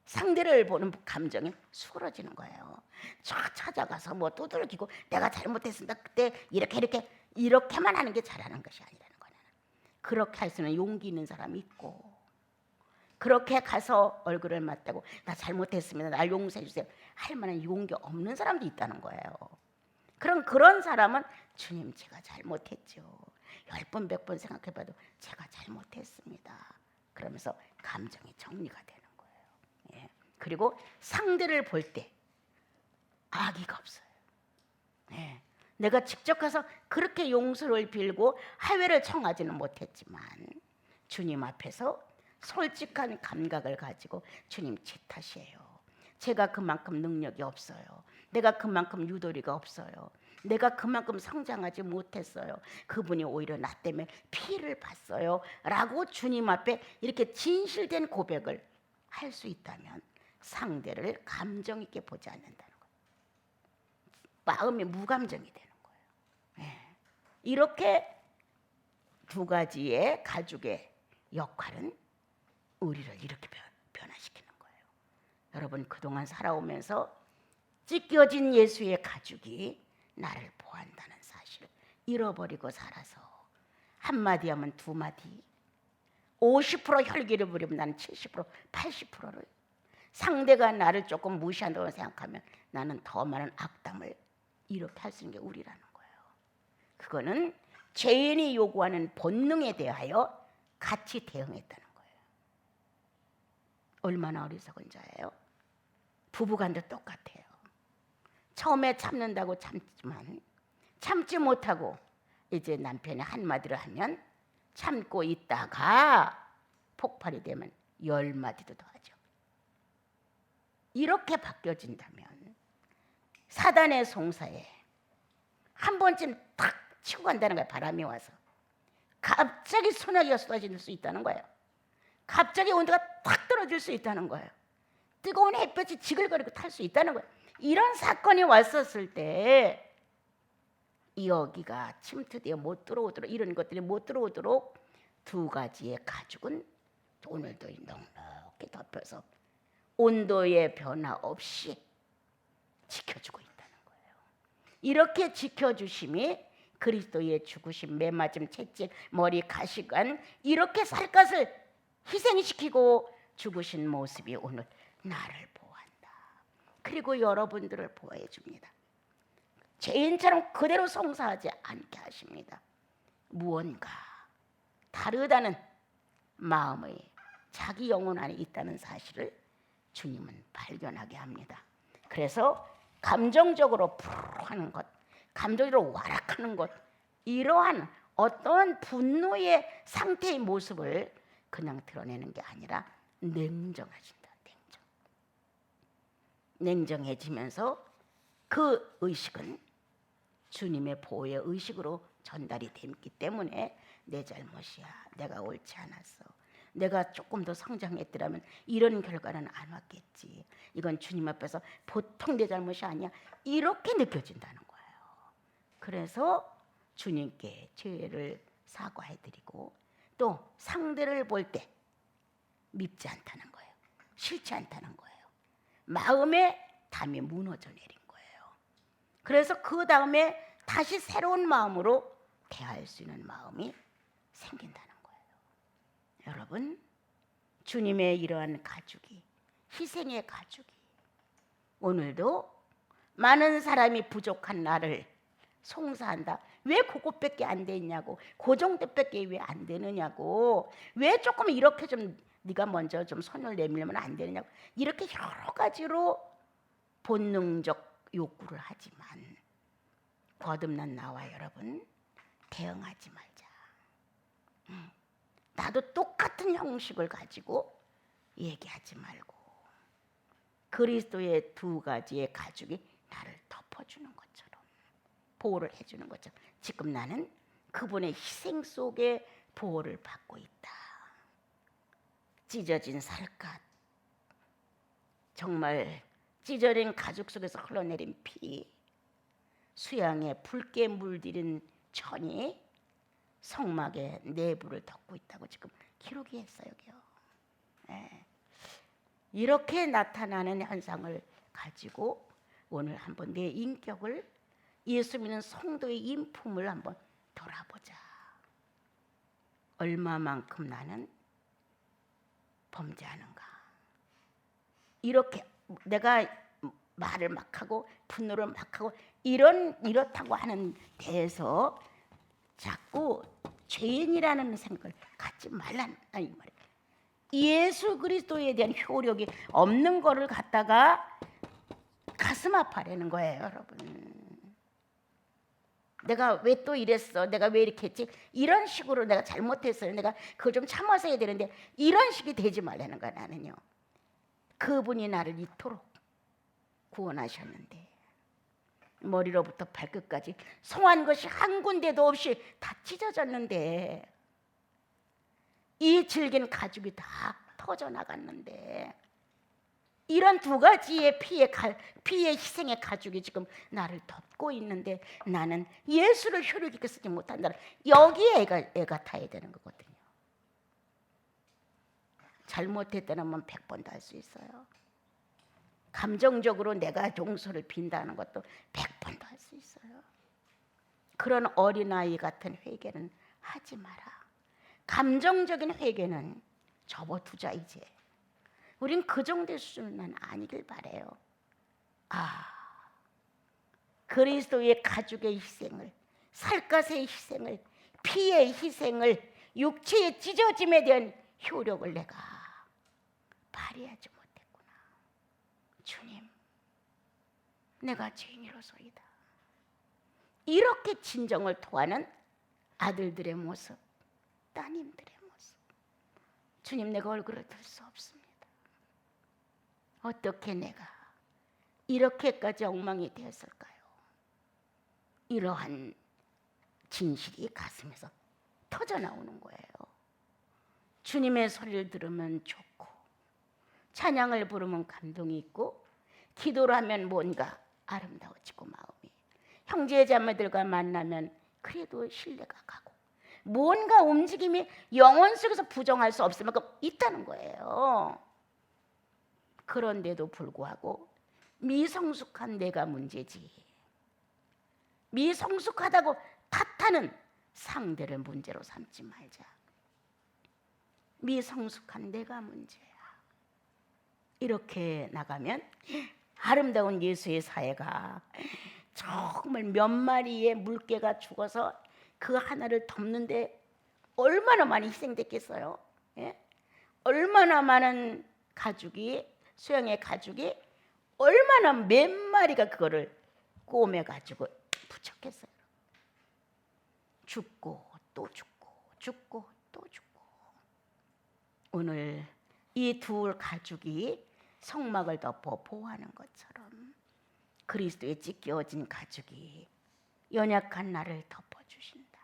상대를 보는 감정이 수그러지는 거예요. 쫙 찾아가서 뭐 두들기고 내가 잘못했습니다, 그때 이렇게만 하는 게 잘하는 것이 아니라는 거예요. 그렇게 할 수는 용기 있는 사람이 있고, 그렇게 가서 얼굴을 맞대고 나 잘못했습니다, 날 용서해 주세요 할 만한 용기 없는 사람도 있다는 거예요. 그럼 그런 사람은 주님 제가 잘못했죠, 10번 100번 생각해봐도 제가 잘못했습니다 그러면서 감정이 정리가 되는 거예요. 예. 그리고 상대를 볼 때 악의가 없어요. 예. 내가 직접 가서 그렇게 용서를 빌고 하회를 청하지는 못했지만 주님 앞에서 솔직한 감각을 가지고 주님 제 탓이에요, 제가 그만큼 능력이 없어요, 내가 그만큼 유도리가 없어요, 내가 그만큼 성장하지 못했어요, 그분이 오히려 나 때문에 피해를 봤어요 라고 주님 앞에 이렇게 진실된 고백을 할 수 있다면 상대를 감정 있게 보지 않는다는 거예요. 마음이 무감정이 되는 거예요. 이렇게 두 가지의 가족의 역할은 우리를 이렇게 변화시키는 거예요. 여러분, 그동안 살아오면서 찢겨진 예수의 가죽이 나를 보호한다는 사실을 잃어버리고 살아서 한마디 하면 두마디, 50% 혈기를 부리면 나는 70%, 80%를, 상대가 나를 조금 무시한다고 생각하면 나는 더 많은 악담을 이렇게 할 수 있는 게 우리라는 거예요. 그거는 죄인이 요구하는 본능에 대하여 같이 대응했다는 거예요. 얼마나 어리석은 자예요. 부부간도 똑같아요. 처음에 참는다고 참지만 참지 못하고 이제 남편이 한마디를 하면 참고 있다가 폭발이 되면 10마디도 더 하죠. 이렇게 바뀌어진다면 사단의 송사에 한 번쯤 탁 치고 간다는 거예요. 바람이 와서 갑자기 소나기가 쏟아질 수 있다는 거예요. 갑자기 온도가 탁 떨어질 수 있다는 거예요. 뜨거운 햇볕이 지글거리고 탈 수 있다는 거예요. 이런 사건이 왔었을 때 여기가 침투되어 못 들어오도록, 이런 것들이 못 들어오도록 두 가지의 가죽은 오늘도 넉넉히 덮여서 온도의 변화 없이 지켜주고 있다는 거예요. 이렇게 지켜주심이 그리스도의 죽으심, 매맞음, 채찍, 머리, 가시관, 이렇게 살갗을 희생시키고 죽으신 모습이 오늘 나를 보호한다. 그리고 여러분들을 보호해 줍니다. 죄인처럼 그대로 송사하지 않게 하십니다. 무언가 다르다는 마음의 자기 영혼 안에 있다는 사실을 주님은 발견하게 합니다. 그래서 감정적으로 푸르하는 것, 감정적으로 와락하는 것, 이러한 어떤 분노의 상태의 모습을 그냥 드러내는 게 아니라 냉정하신다. 냉정해지면서 그 의식은 주님의 보호의 의식으로 전달이 됐기 때문에 내 잘못이야, 내가 옳지 않았어, 내가 조금 더 성장했더라면 이런 결과는 안 왔겠지, 이건 주님 앞에서 보통 내 잘못이 아니야, 이렇게 느껴진다는 거예요. 그래서 주님께 죄를 사과해드리고 또 상대를 볼 때 밉지 않다는 거예요. 싫지 않다는 거예요. 마음의 담이 무너져 내린 거예요. 그래서 그 다음에 다시 새로운 마음으로 대할 수 있는 마음이 생긴다는 거예요. 여러분, 주님의 이러한 가죽이, 희생의 가죽이 오늘도 많은 사람이 부족한 나를 송사한다. 왜 그것밖에 안 되냐고, 그 정도밖에 왜 안 되느냐고, 왜 조금 이렇게 좀 네가 먼저 좀 손을 내밀면 안 되느냐고, 이렇게 여러 가지로 본능적 요구를 하지만 거듭난 나와 여러분, 대응하지 말자. 나도 똑같은 형식을 가지고 얘기하지 말고 그리스도의 두 가지의 가죽이 나를 덮어주는 것처럼, 보호를 해주는 것처럼 지금 나는 그분의 희생 속에 보호를 받고 있다. 찢어진 살갗, 정말 찢어진 가죽 속에서 흘러내린 피, 수양에 붉게 물들인 천이 성막의 내부를 덮고 있다고 지금 기록이 했어요. 네. 이렇게 나타나는 현상을 가지고 오늘 한번 내 인격을, 예수 믿는 성도의 인품을 한번 돌아보자. 얼마만큼 나는 범죄하는가. 이렇게 내가 말을 막 하고 분노를 막 하고 이렇다고 하는 데에서 자꾸 죄인이라는 생각을 갖지 말라는 이 말이에요. 예수 그리스도에 대한 효력이 없는 거를 갖다가 가슴 아파하는 거예요, 여러분. 내가 왜 또 이랬어? 내가 왜 이렇게 했지? 이런 식으로 내가 잘못했어요. 내가 그걸 좀 참아서 해야 되는데 이런 식이 되지 말라는 거야, 나는요. 그분이 나를 이토록 구원하셨는데 머리로부터 발끝까지 성한 것이 한 군데도 없이 다 찢어졌는데, 이 질긴 가죽이 다 터져나갔는데 이런 두 가지의 피의 희생의 가죽이 지금 나를 덮고 있는데 나는 예수를 효력 있게 쓰지 못한다. 여기에 애가 타야 되는 거거든요. 잘못했다면 100번 더 할 수 있어요. 감정적으로 내가 용서를 빈다는 것도 100번 더 할 수 있어요. 그런 어린아이 같은 회개는 하지 마라. 감정적인 회개는 접어두자. 이제 우린 그 정도의 수준은 아니길 바래요. 그리스도의 가죽의 희생을, 살갗의 희생을, 피의 희생을, 육체의 찢어짐에 대한 효력을 내가 발휘하지 못했구나. 주님, 내가 죄인이로소이다. 이렇게 진정을 토하는 아들들의 모습, 따님들의 모습. 주님, 내가 얼굴을 들 수 없습니다. 어떻게 내가 이렇게까지 엉망이 되었을까요? 이러한 진실이 가슴에서 터져 나오는 거예요. 주님의 소리를 들으면 좋고, 찬양을 부르면 감동이 있고, 기도를 하면 뭔가 아름다워지고, 마음이 형제 자매들과 만나면 그래도 신뢰가 가고, 뭔가 움직임이 영혼 속에서 부정할 수 없을 만큼 있다는 거예요. 그런데도 불구하고 미성숙한 내가 문제지, 미성숙하다고 탓하는 상대를 문제로 삼지 말자. 미성숙한 내가 문제야. 이렇게 나가면 아름다운 예수의 사회가 정말 몇 마리의 물개가 죽어서 그 하나를 덮는데 얼마나 많이 희생됐겠어요. 예? 얼마나 많은 가죽이, 수양의 가죽이 얼마나 몇 마리가 그거를 꼬매가지고 붙였겠어요. 죽고 또 죽고, 죽고 또 죽고. 오늘 이 두 가죽이 성막을 덮어 보호하는 것처럼 그리스도에 찢겨진 가죽이 연약한 나를 덮어주신다.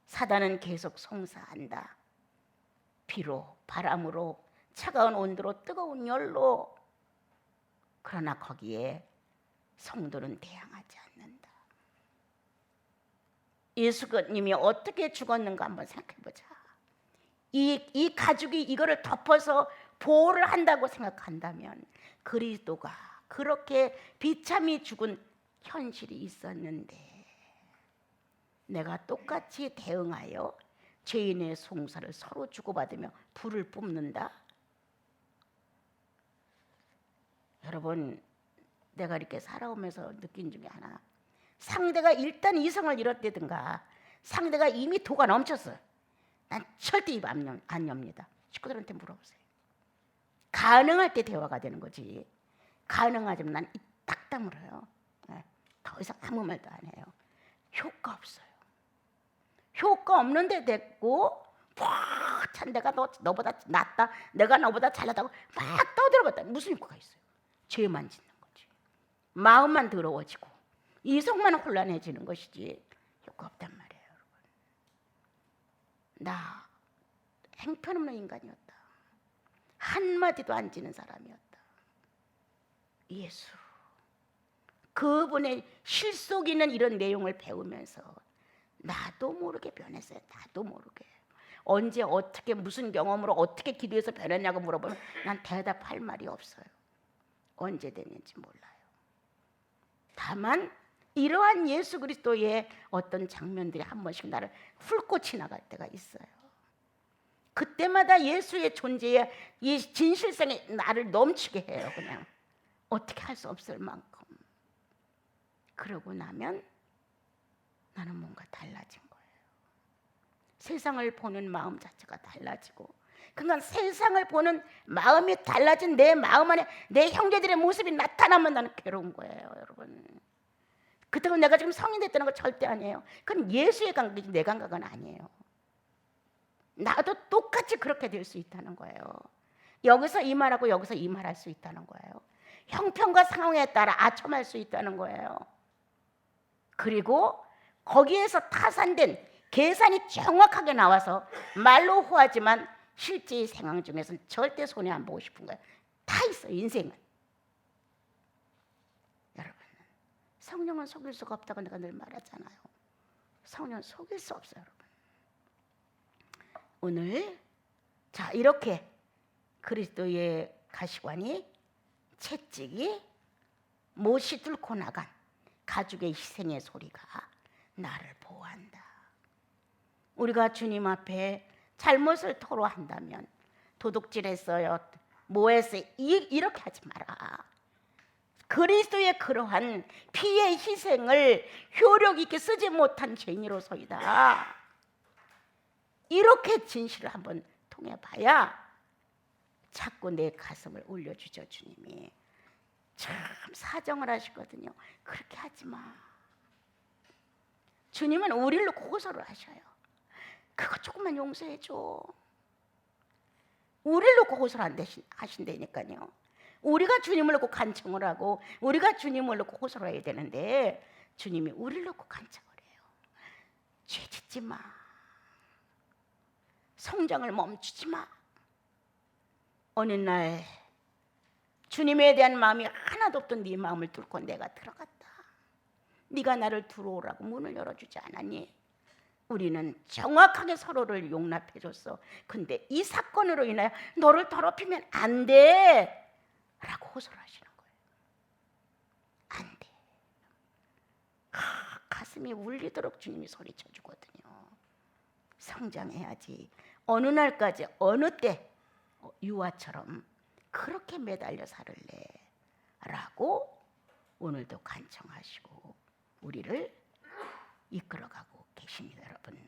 사단은 계속 송사한다. 비로, 바람으로, 차가운 온도로, 뜨거운 열로. 그러나 거기에 성도는 대항하지 않는다. 예수님이 어떻게 죽었는가 한번 생각해보자. 이 가죽이 이거를 덮어서 보호를 한다고 생각한다면 그리스도가 그렇게 비참히 죽은 현실이 있었는데 내가 똑같이 대응하여 죄인의 송사를 서로 주고받으며 불을 뿜는다. 여러분, 내가 이렇게 살아오면서 느낀 중에 하나, 상대가 일단 이성을 잃었다든가 상대가 이미 도가 넘쳤어요. 난 절대 입 안 엽니다. 식구들한테 물어보세요. 가능할 때 대화가 되는 거지, 가능하지만 난 입 딱 다물어요. 더 이상 아무 말도 안 해요. 효과 없어요. 효과 없는데 됐고 팍 찬 내가 너보다 낫다, 내가 너보다 잘나다고 막 떠들어봤다. 무슨 효과가 있어요? 죄만 짓는 거지. 마음만 더러워지고 이성만 혼란해지는 것이지 효과 없단 말이에요. 여러분, 나 행편없는 인간이었다. 한마디도 안 지는 사람이었다. 예수, 그분의 실속 있는 이런 내용을 배우면서 나도 모르게 변했어요. 나도 모르게. 언제 어떻게 무슨 경험으로 어떻게 기도해서 변했냐고 물어보면 난 대답할 말이 없어요. 언제 됐는지 몰라요. 다만 이러한 예수 그리스도의 어떤 장면들이 한 번씩 나를 훑고 지나갈 때가 있어요. 그때마다 예수의 존재에 이 진실성이 나를 넘치게 해요. 그냥 어떻게 할 수 없을 만큼. 그러고 나면 나는 뭔가 달라진 거예요. 세상을 보는 마음 자체가 달라지고, 그러니까 세상을 보는 마음이 달라진 내 마음 안에 내 형제들의 모습이 나타나면 나는 괴로운 거예요. 여러분, 그때가 내가 지금 성인 됐다는 거 절대 아니에요. 그건 예수의 감각이지 내 감각은 아니에요. 나도 똑같이 그렇게 될 수 있다는 거예요. 여기서 이 말하고 여기서 이 말할 수 있다는 거예요. 형편과 상황에 따라 아첨할 수 있다는 거예요. 그리고 거기에서 타산된 계산이 정확하게 나와서 말로 호하지만 실제의 상황 중에서는 절대 손해 안 보고 싶은 거예요. 다 있어 인생은. 여러분, 성령은 속일 수가 없다고 내가 늘 말하잖아요. 성령은 속일 수 없어요, 여러분. 오늘 자 이렇게 그리스도의 가시관이 채찍이 못이 뚫고 나간 가죽의 희생의 소리가 나를 보호한다. 우리가 주님 앞에 잘못을 토로한다면 도둑질했어요, 뭐했어요, 이렇게 하지 마라. 그리스도의 그러한 피의 희생을 효력 있게 쓰지 못한 죄인으로서이다. 이렇게 진실을 한번 통해봐야 자꾸 내 가슴을 울려주죠. 주님이 참 사정을 하시거든요. 그렇게 하지 마. 주님은 우리를 놓고 호소를 하셔요. 그거 조금만 용서해줘. 우리를 놓고 호소를 안 하신다니까요. 우리가 주님을 놓고 간청을 하고 우리가 주님을 놓고 호소를 해야 되는데 주님이 우리를 놓고 간청을 해요. 죄 짓지 마. 성장을 멈추지 마. 어느 날 주님에 대한 마음이 하나도 없던 네 마음을 뚫고 내가 들어갔다. 네가 나를 들어오라고 문을 열어주지 않았니? 우리는 정확하게 서로를 용납해줬어. 근데 이 사건으로 인하여 너를 더럽히면 안 돼 라고 호소를 하시는 거예요. 안 돼. 가슴이 울리도록 주님이 소리쳐 주거든요. 성장해야지. 어느 날까지 어느 때 유아처럼 그렇게 매달려 살을래 라고 오늘도 간청하시고 우리를 이끌어가고 계십니다, 여러분.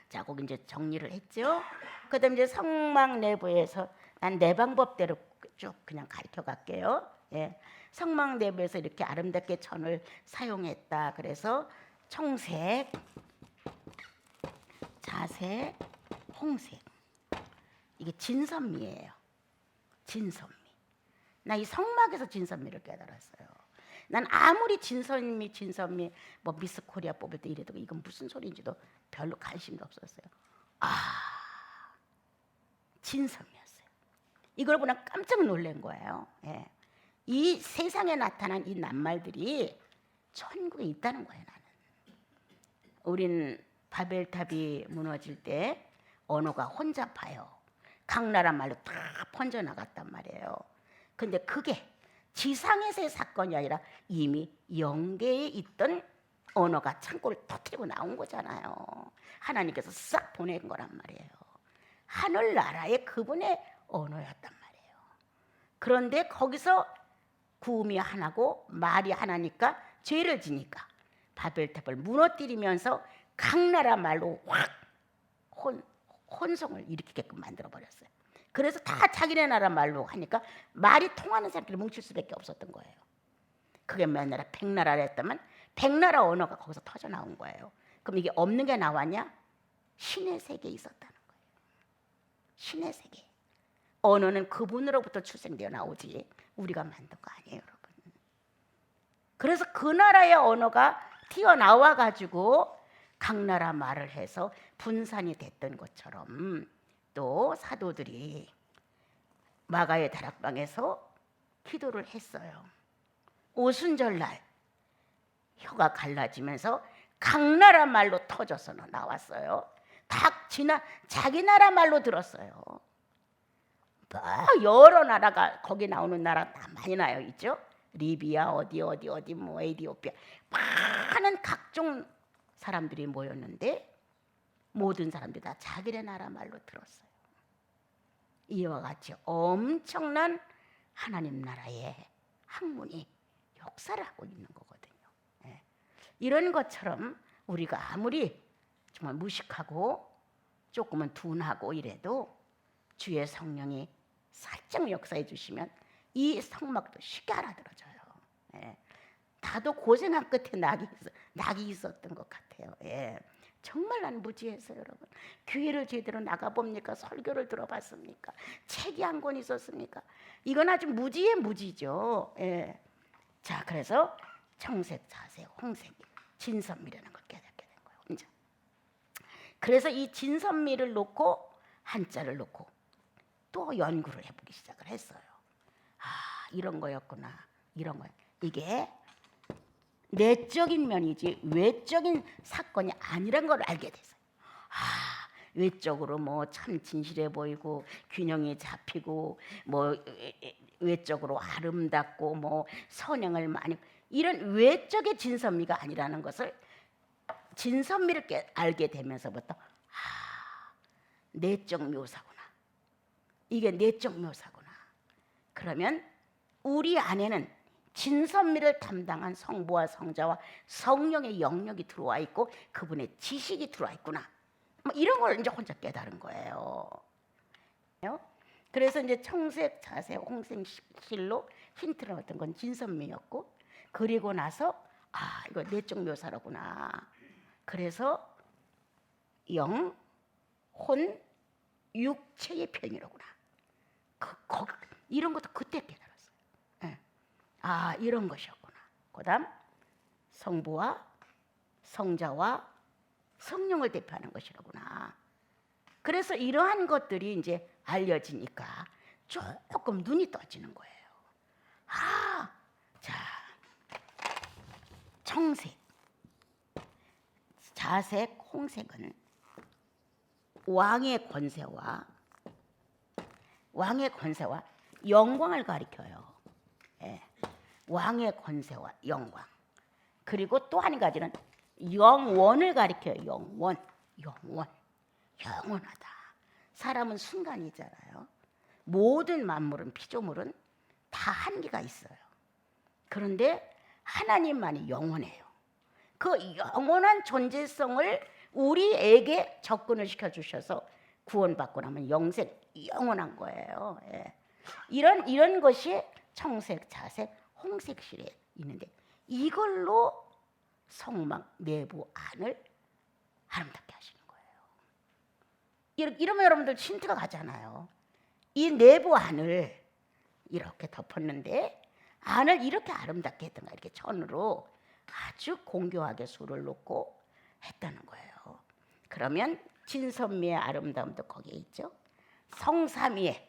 자, 거기 이제 정리를 했죠. 그다음 이제 성막 내부에서 난 내 방법대로 쭉 그냥 가르쳐 갈게요. 예. 성막 내부에서 이렇게 아름답게 천을 사용했다. 그래서 청색, 자색, 홍색. 이게 진선미예요. 진선미. 나 이 성막에서 진선미를 깨달았어요. 난 아무리 진선미 뭐 미스 코리아 뽑을 때 이래도 이건 무슨 소리인지도 별로 관심도 없었어요. 진선미였어요. 이걸 보나 깜짝 놀란 거예요. 예. 이 세상에 나타난 이 낱말들이 천국에 있다는 거예요. 나는. 우린 바벨탑이 무너질 때 언어가 혼잡해요. 각 나라 말로 다 번져나갔단 말이에요. 근데 그게 지상에서의 사건이 아니라 이미 영계에 있던 언어가 창고를 터뜨리고 나온 거잖아요. 하나님께서 싹 보낸 거란 말이에요. 하늘나라의 그분의 언어였단 말이에요. 그런데 거기서 구음이 하나고 말이 하나니까 죄를 지니까 바벨탑을 무너뜨리면서 각 나라 말로 확 혼성을 일으키게끔 만들어버렸어요. 그래서 다 자기네 나라 말로 하니까 말이 통하는 사람끼리 뭉칠 수밖에 없었던 거예요. 그게 몇 나라? 100나라를 했다면 100나라 언어가 거기서 터져 나온 거예요. 그럼 이게 없는 게 나왔냐? 신의 세계에 있었다는 거예요. 신의 세계. 언어는 그분으로부터 출생되어 나오지 우리가 만든 거 아니에요, 여러분. 그래서 그 나라의 언어가 튀어나와 가지고 각 나라 말을 해서 분산이 됐던 것처럼 또 사도들이 마가의 다락방에서 기도를 했어요. 오순절날 혀가 갈라지면서 각 나라 말로 터져서 나왔어요. 다 자기 나라 말로 들었어요. 뭐 여러 나라가 거기 나오는 나라 다 많이 나요, 있죠? 리비아 어디 뭐 에티오피아 많은 각종 사람들이 모였는데 모든 사람들이 다 자기네 나라 말로 들었어요. 이와 같이 엄청난 하나님 나라의 학문이 역사를 하고 있는 거거든요. 예. 이런 것처럼 우리가 아무리 정말 무식하고 조금은 둔하고 이래도 주의 성령이 살짝 역사해 주시면 이 성막도 쉽게 알아들어져요. 예. 나도 고생한 끝에 낙이 있었던 것 같아요. 예. 정말 난 무지했어요, 여러분. 교회를 제대로 나가봅니까? 설교를 들어봤습니까? 책이 한 권 있었습니까? 이건 아주 무지의 무지죠. 예. 자, 그래서 청색, 자색, 홍색, 진선미라는 걸 깨닫게 된 거예요. 혼자. 그래서 이 진선미를 놓고 한자를 놓고 또 연구를 해보기 시작을 했어요. 이런 거였구나. 이런 거야. 이게 내적인 면이지 외적인 사건이 아니란 걸 알게 됐어요. 외적으로 뭐 참 진실해 보이고 균형이 잡히고 뭐 외적으로 아름답고 뭐 선행을 많이, 이런 외적의 진선미가 아니라는 것을 진선미를 알게 되면서부터 내적 묘사구나. 이게 내적 묘사구나. 그러면 우리 안에는 진선미를 담당한 성부와 성자와 성령의 영역이 들어와 있고 그분의 지식이 들어와 있구나. 뭐 이런 걸 이제 혼자 깨달은 거예요. 그래서 이제 청색, 자색, 홍색실로 힌트를 얻은 건 진선미였고, 그리고 나서 이거 내적 묘사로구나. 그래서 영, 혼, 육체의 표현이로구나. 이런 것도 그때 깨달았어요. 이런 것이었구나. 그다음 성부와 성자와 성령을 대표하는 것이로구나. 그래서 이러한 것들이 이제 알려지니까 조금 눈이 떠지는 거예요. 자, 청색, 자색, 홍색은 왕의 권세와 영광을 가리켜요. 왕의 권세와 영광. 그리고 또 한 가지는 영원을 가리켜요. 영원하다. 사람은 순간이잖아요. 모든 만물은, 피조물은 다 한계가 있어요. 그런데 하나님만이 영원해요. 그 영원한 존재성을 우리에게 접근을 시켜주셔서 구원받고 나면 영원한 거예요. 이런 것이 청색, 자색, 홍색실에 있는데, 이걸로 성막 내부 안을 아름답게 하시는 거예요. 이러면 여러분들 힌트가 가잖아요. 이 내부 안을 이렇게 덮었는데 안을 이렇게 아름답게 했던가, 이렇게 천으로 아주 공교하게 수를 놓고 했다는 거예요. 그러면 진선미의 아름다움도 거기에 있죠. 성삼위의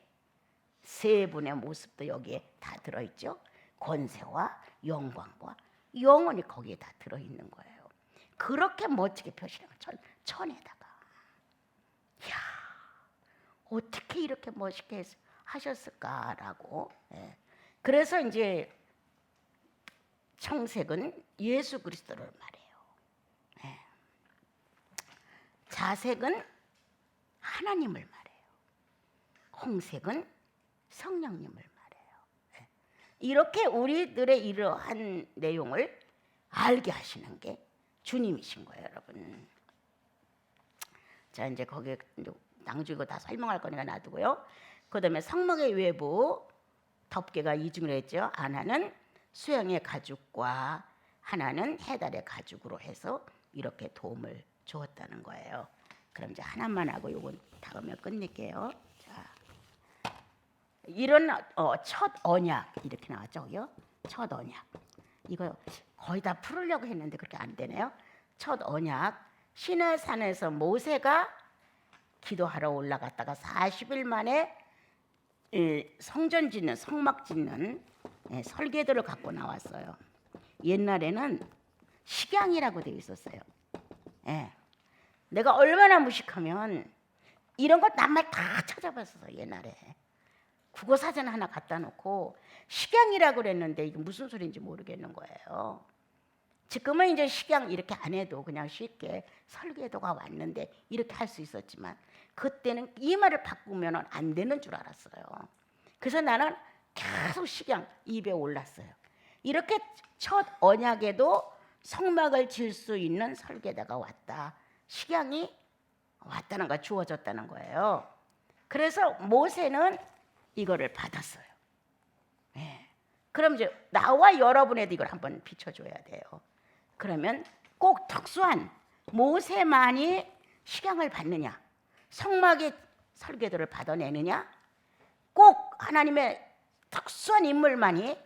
세 분의 모습도 여기에 다 들어있죠. 권세와 영광과 영원히 거기에 다 들어있는 거예요. 그렇게 멋지게 표시한 천에다가, 이야, 어떻게 이렇게 멋있게 하셨을까라고. 그래서 이제 청색은 예수 그리스도를 말해요. 자색은 하나님을 말해요. 홍색은 성령님을 말해요. 이렇게 우리들의 이러한 내용을 알게 하시는 게 주님이신 거예요, 여러분. 자, 이제 거기에 낭주이고 다 설명할 거니까 놔두고요. 그다음에 성막의 외부 덮개가 이중을 했죠. 하나는 수영의 가죽과 하나는 해달의 가죽으로 해서 이렇게 도움을 주었다는 거예요. 그럼 이제 하나만 하고 요건 다음에 끝낼게요. 자, 이런 첫 언약 이렇게 나왔죠. 첫 언약. 이거 거의 다 풀으려고 했는데 그렇게 안 되네요. 첫 언약. 시내산에서 모세가 기도하러 올라갔다가 40일 만에 성전 짓는, 성막 짓는 설계도를 갖고 나왔어요. 옛날에는 식양이라고 되어 있었어요. 내가 얼마나 무식하면 이런 거 남말 다 찾아봤어요. 옛날에 국어사전 하나 갖다 놓고 식양이라고 그랬는데 이게 무슨 소리인지 모르겠는 거예요. 지금은 이제 식양 이렇게 안 해도 그냥 쉽게 설계도가 왔는데 이렇게 할 수 있었지만 그때는 이 말을 바꾸면 안 되는 줄 알았어요. 그래서 나는 계속 식양 입에 올랐어요. 이렇게 첫 언약에도 성막을 질 수 있는 설계도가 왔다. 식양이 왔다는 거, 주어졌다는 거예요. 그래서 모세는 이거를 받았어요. 그럼 이제 나와 여러분에도 이걸 한번 비춰줘야 돼요. 그러면 꼭 특수한 모세만이 식양을 받느냐, 성막의 설계도를 받아내느냐, 꼭 하나님의 특수한 인물만이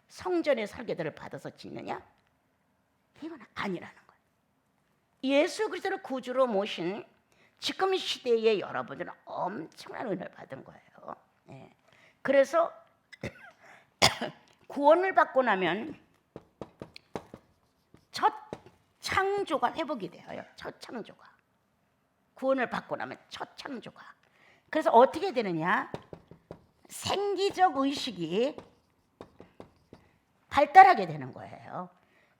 성전의 설계도를 받아서 짓느냐, 이건 아니라는 거예요. 예수 그리스도를 구주로 모신 지금 시대의 여러분들은 엄청난 은혜를 받은 거예요. 그래서 구원을 받고 나면 첫 창조가 회복이 돼요. 첫 창조가. 구원을 받고 나면 첫 창조가. 그래서 어떻게 되느냐? 생기적 의식이 발달하게 되는 거예요.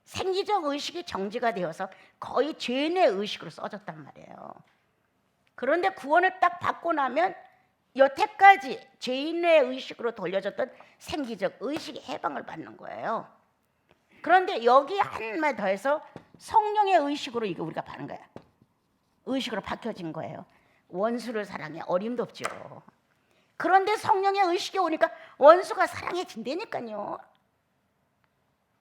생기적 의식이 정지가 되어서 거의 죄인의 의식으로 써졌단 말이에요. 그런데 구원을 딱 받고 나면 여태까지 죄인의 의식으로 돌려졌던 생기적 의식이 해방을 받는 거예요. 그런데 여기 한말 더해서 성령의 의식으로 이거 우리가 받는 거야. 의식으로 바뀌어진 거예요. 원수를 사랑해. 어림도 없죠. 그런데 성령의 의식이 오니까 원수가 사랑해진다니까요.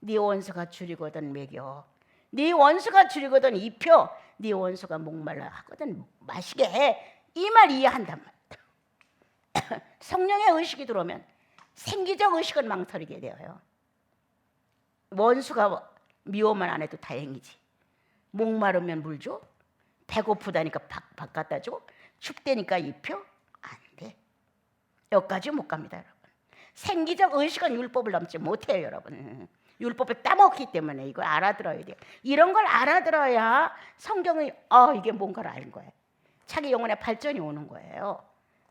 네 원수가 줄이거든 먹여. 네 원수가 줄이거든 입혀. 네 원수가 목말라 하거든 마시게 해. 이 말 이해한단 말. 성령의 의식이 들어오면 생기적 의식은 망설이게 되어요. 원수가 미워만 안 해도 다행이지. 목마르면 물 줘? 배고프다니까 밥 갖다 줘? 춥다니까 입혀? 안 돼. 여기까지 못 갑니다, 여러분. 생기적 의식은 율법을 넘지 못해요, 여러분. 율법에 따먹기 때문에 이걸 알아들어야 돼요. 이런 걸 알아들어야 성경이 이게 뭔가를 아는 거예요. 자기 영혼의 발전이 오는 거예요.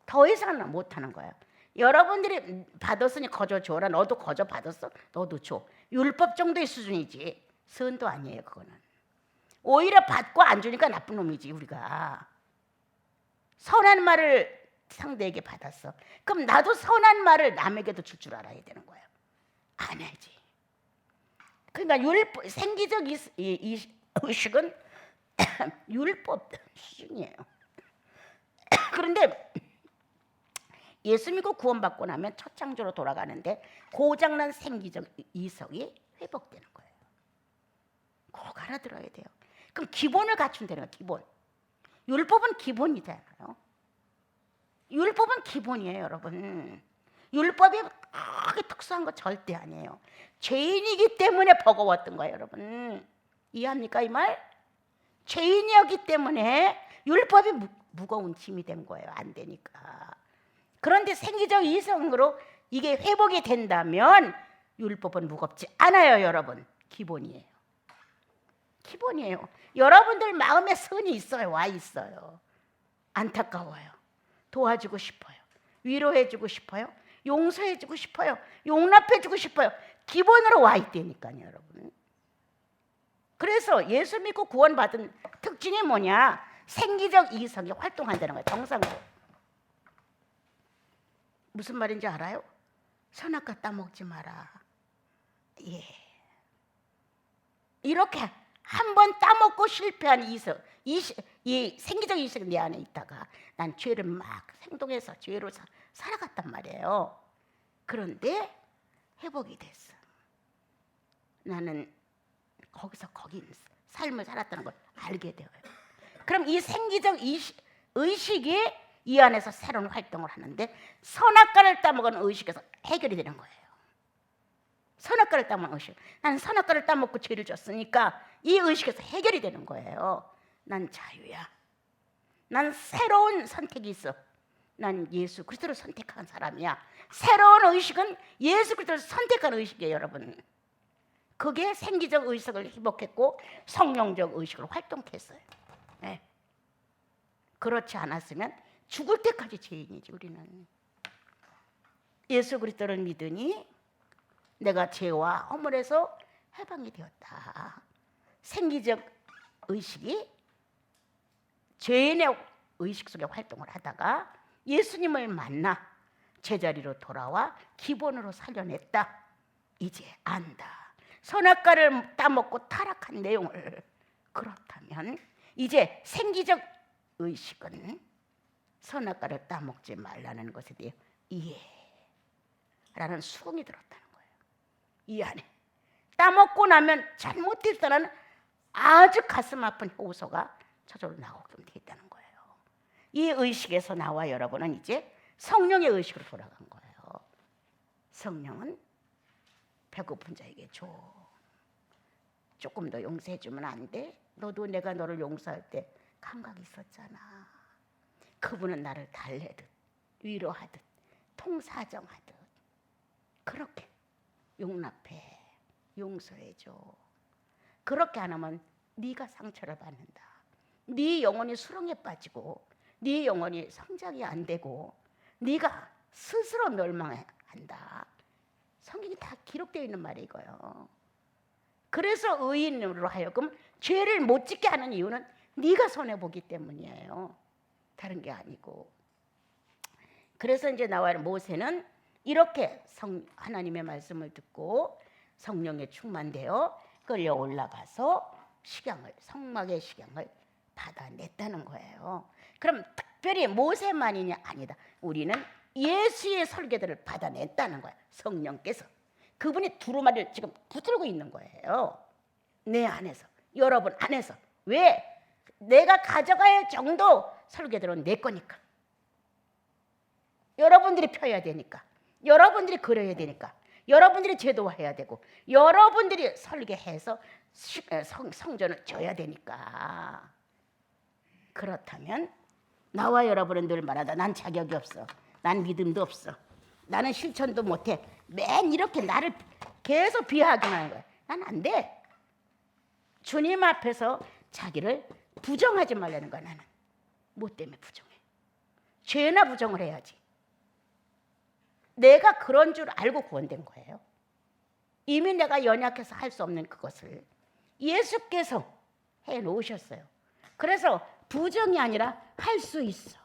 더 이상은 못하는 거예요. 여러분들이 받았으니 거저 줘라. 너도 거저 받았어? 너도 줘. 율법 정도의 수준이지 선도 아니에요. 그거는 오히려 받고 안 주니까 나쁜 놈이지. 우리가 선한 말을 상대에게 받았어. 그럼 나도 선한 말을 남에게도 줄 줄 알아야 되는 거예요. 안 해야지. 그러니까 율법, 생기적 이 의식은 율법 수준이에요. 그런데 예수 믿고 구원받고 나면 첫 창조로 돌아가는데 고장난 생기적 이성이 회복되는 거예요. 꼭 알아들어야 돼요. 그럼 기본을 갖춘다는 거예요. 기본. 율법은 기본이잖아요. 율법은 기본이에요, 여러분. 율법이 크게 특수한 거 절대 아니에요. 죄인이기 때문에 버거웠던 거예요, 여러분. 이해합니까 이 말? 죄인이었기 때문에 율법이 무거운 짐이 된 거예요. 안 되니까. 그런데 생기적 이성으로 이게 회복이 된다면 율법은 무겁지 않아요, 여러분. 기본이에요. 기본이에요. 여러분들 마음에 선이 있어요. 와 있어요. 안타까워요. 도와주고 싶어요. 위로해주고 싶어요. 용서해주고 싶어요. 용납해주고 싶어요. 기본으로 와 있다니까요, 여러분. 그래서 예수 믿고 구원받은 특징이 뭐냐? 생기적 이성이 활동한다는 거예요. 정상으로. 무슨 말인지 알아요? 선악과 따먹지 마라. 예. 이렇게 한 번 따먹고 실패한 이성, 이 생기적 이성이 내 안에 있다가 난 죄를 막 행동해서 죄로 살아갔단 말이에요. 그런데 회복이 됐어. 나는 거기서 거기 삶을 살았다는 걸 알게 되어요. 그럼 이 생기적 의식이 이 안에서 새로운 활동을 하는데 선악과를 따먹은 의식에서 해결이 되는 거예요. 선악과를 따먹은 의식. 나는 선악과를 따먹고 죄를 졌으니까 이 의식에서 해결이 되는 거예요. 난 자유야. 난 새로운 선택이 있어. 난 예수 그리스도를 선택한 사람이야. 새로운 의식은 예수 그리스도를 선택한 의식이에요, 여러분. 그게 생기적 의식을 회복했고 성령적 의식을 활동했어요. 네. 그렇지 않았으면 죽을 때까지 죄인이지. 우리는 예수 그리스도를 믿으니 내가 죄와 허물에서 해방이 되었다. 생기적 의식이 죄인의 의식 속에 활동을 하다가 예수님을 만나 제자리로 돌아와 기본으로 살려냈다. 이제 안다. 선악과를 따먹고 타락한 내용을. 그렇다면 이제 생기적 의식은 선악과를 따먹지 말라는 것에 대해 이해라는 수긍이 들었다는 거예요. 이 안에 따먹고 나면 잘못했다는 아주 가슴 아픈 호소가 저절로 나오게 되었다는 거예요. 이 의식에서 나와 여러분은 이제 성령의 의식으로 돌아간 거예요. 성령은 배고픈 자에게 줘. 조금 더 용서해 주면 안 돼? 너도 내가 너를 용서할 때 감각이 있었잖아. 그분은 나를 달래듯 위로하듯 통사정하듯 그렇게 용납해, 용서해줘. 그렇게 안 하면 네가 상처를 받는다. 네 영혼이 수렁에 빠지고 네 영혼이 성장이 안 되고 네가 스스로 멸망한다. 성경이 다 기록되어 있는 말이 이거예요. 그래서 의인으로 하여금 죄를 못 짓게 하는 이유는 네가 손해보기 때문이에요. 다른 게 아니고. 그래서 이제 나와 모세는 이렇게 하나님의 말씀을 듣고 성령에 충만되어 끌려 올라가서 성막의 식양을 받아냈다는 거예요. 그럼 특별히 모세만이냐? 아니다. 우리는 예수의 설계들을 받아냈다는 거예요. 성령께서. 그분이 두루마리를 지금 붙들고 있는 거예요. 내 안에서, 여러분 안에서. 왜? 내가 가져갈 정도 설계들은 내 거니까. 여러분들이 펴야 되니까. 여러분들이 그려야 되니까. 여러분들이 제도화해야 되고 여러분들이 설계해서 성전을 줘야 되니까. 그렇다면 나와 여러분은 늘 말하다. 난 자격이 없어. 난 믿음도 없어. 나는 실천도 못해. 맨 이렇게 나를 계속 비하하기만 하는 거야. 난 안 돼. 주님 앞에서 자기를 부정하지 말라는 거야. 나는 뭐 때문에 부정해? 죄나 부정을 해야지. 내가 그런 줄 알고 구원된 거예요. 이미 내가 연약해서 할 수 없는 그것을 예수께서 해놓으셨어요. 그래서 부정이 아니라 할 수 있어.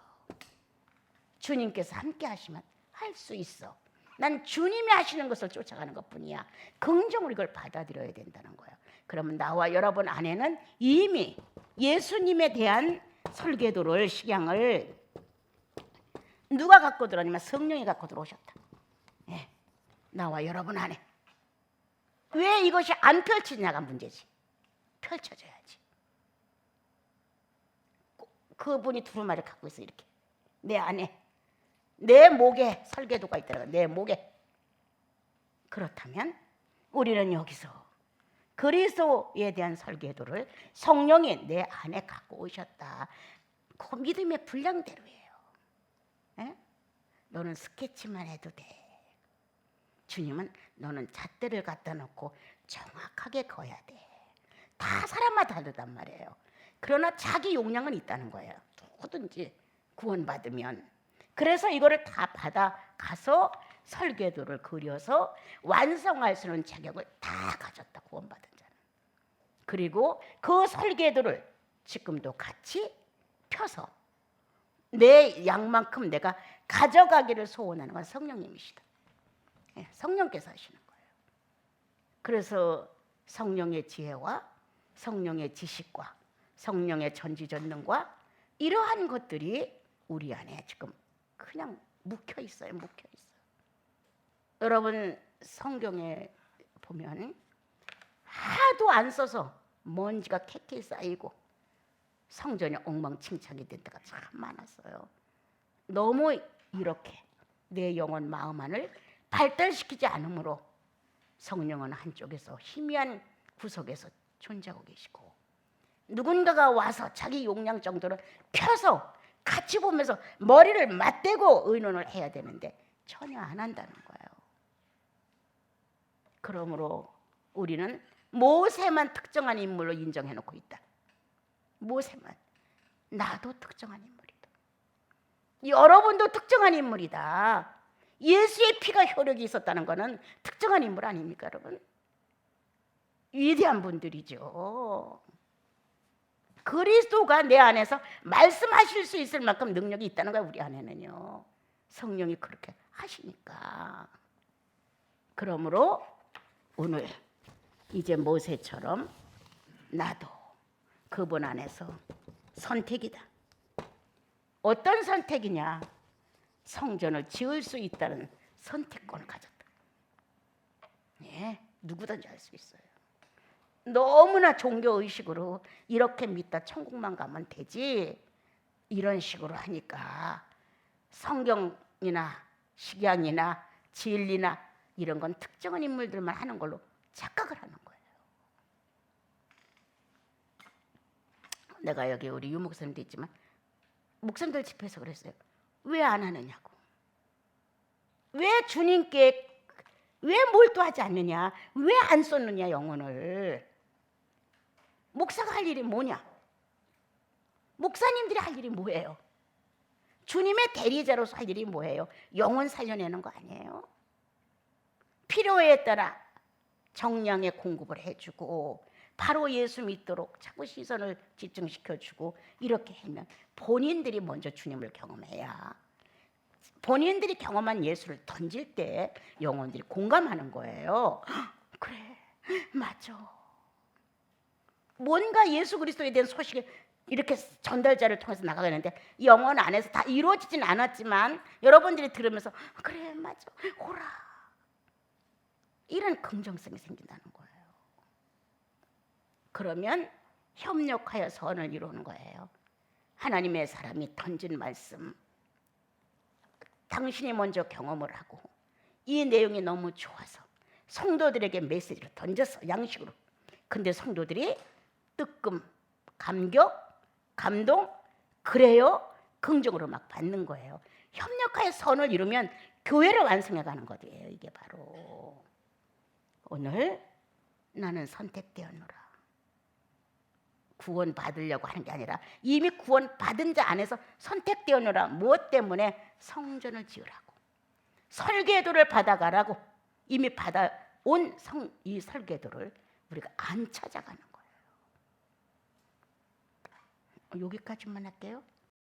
주님께서 함께 하시면 할 수 있어. 난 주님이 하시는 것을 쫓아가는 것뿐이야. 긍정으로 이걸 받아들여야 된다는 거예요. 그러면 나와 여러분 안에는 이미 예수님에 대한 설계도를, 식양을 누가 갖고 들어오냐면 성령이 갖고 들어오셨다. 예, 나와 여러분 안에. 왜 이것이 안 펼치냐가 문제지. 펼쳐져야지. 그분이 두루마리를 갖고 있어. 이렇게 내 안에, 내 목에 설계도가 있더라고요. 내 목에. 그렇다면 우리는 여기서 그리스도에 대한 설계도를 성령이 내 안에 갖고 오셨다. 그 믿음의 분량대로예요. 에? 너는 스케치만 해도 돼. 주님은 너는 잣대를 갖다 놓고 정확하게 그어야 돼. 다 사람마다 다르단 말이에요. 그러나 자기 용량은 있다는 거예요. 누구든지 구원받으면. 그래서 이거를 다 받아가서 설계도를 그려서 완성할 수 있는 자격을 다 가졌다. 구원받은 자는. 그리고 그 설계도를 지금도 같이 펴서 내 양만큼 내가 가져가기를 소원하는 건 성령님이시다. 성령께서 하시는 거예요. 그래서 성령의 지혜와 성령의 지식과 성령의 전지전능과 이러한 것들이 우리 안에 지금 그냥 묵혀 있어요. 묵혀 있어요. 여러분 성경에 보면 하도 안 써서 먼지가 캐캐 쌓이고 성전이 엉망진창이 된 데가 참 많았어요. 너무 이렇게 내 영혼 마음 안을 발달시키지 않으므로 성령은 한쪽에서 희미한 구석에서 존재하고 계시고 누군가가 와서 자기 용량 정도를 펴서 같이 보면서 머리를 맞대고 의논을 해야 되는데 전혀 안 한다는 거예요. 그러므로 우리는 모세만 특정한 인물로 인정해놓고 있다. 모세만. 나도 특정한 인물이다. 여러분도 특정한 인물이다. 예수의 피가 효력이 있었다는 것은 특정한 인물 아닙니까, 여러분? 위대한 분들이죠. 그리스도가 내 안에서 말씀하실 수 있을 만큼 능력이 있다는 거야. 우리 안에는요. 성령이 그렇게 하시니까. 그러므로 오늘 이제 모세처럼 나도 그분 안에서 선택이다. 어떤 선택이냐? 성전을 지을 수 있다는 선택권을 가졌다. 예, 누구든지 할 수 있어요. 너무나 종교의식으로 이렇게 믿다 천국만 가면 되지 이런 식으로 하니까 성경이나 식양이나 진리나 이런 건 특정한 인물들만 하는 걸로 착각을 하는 거예요. 내가 여기 우리 유 목사님도 있지만 목사님들 집회에서 그랬어요. 왜 안 하느냐고. 왜 주님께 왜 몰두하지 않느냐? 왜 안 쏟느냐 영혼을? 목사가 할 일이 뭐냐? 목사님들이 할 일이 뭐예요? 주님의 대리자로서 할 일이 뭐예요? 영혼 살려내는 거 아니에요? 필요에 따라 정량의 공급을 해주고 바로 예수 믿도록 자꾸 시선을 집중시켜주고 이렇게 하면 본인들이 먼저 주님을 경험해야 본인들이 경험한 예수를 던질 때 영혼들이 공감하는 거예요. 그래, 맞아. 뭔가 예수 그리스도에 대한 소식을 이렇게 전달자를 통해서 나가겠는데 영혼 안에서 다 이루어지진 않았지만 여러분들이 들으면서 그래, 맞아, 오라. 이런 긍정성이 생긴다는 거예요. 그러면 협력하여 선을 이루는 거예요. 하나님의 사람이 던진 말씀, 당신이 먼저 경험을 하고 이 내용이 너무 좋아서 성도들에게 메시지를 던졌어, 양식으로. 근데 성도들이 뜨끔, 감격, 감동, 그래요? 긍정으로 막 받는 거예요. 협력하여 선을 이루면 교회를 완성해 가는 거예요. 이게 바로 오늘 나는 선택되었노라. 구원 받으려고 하는 게 아니라 이미 구원 받은 자 안에서 선택되었노라. 무엇 때문에? 성전을 지으라고, 설계도를 받아가라고. 이미 받아온 이 설계도를 우리가 안 찾아가는 거예요. 여기까지만 할게요.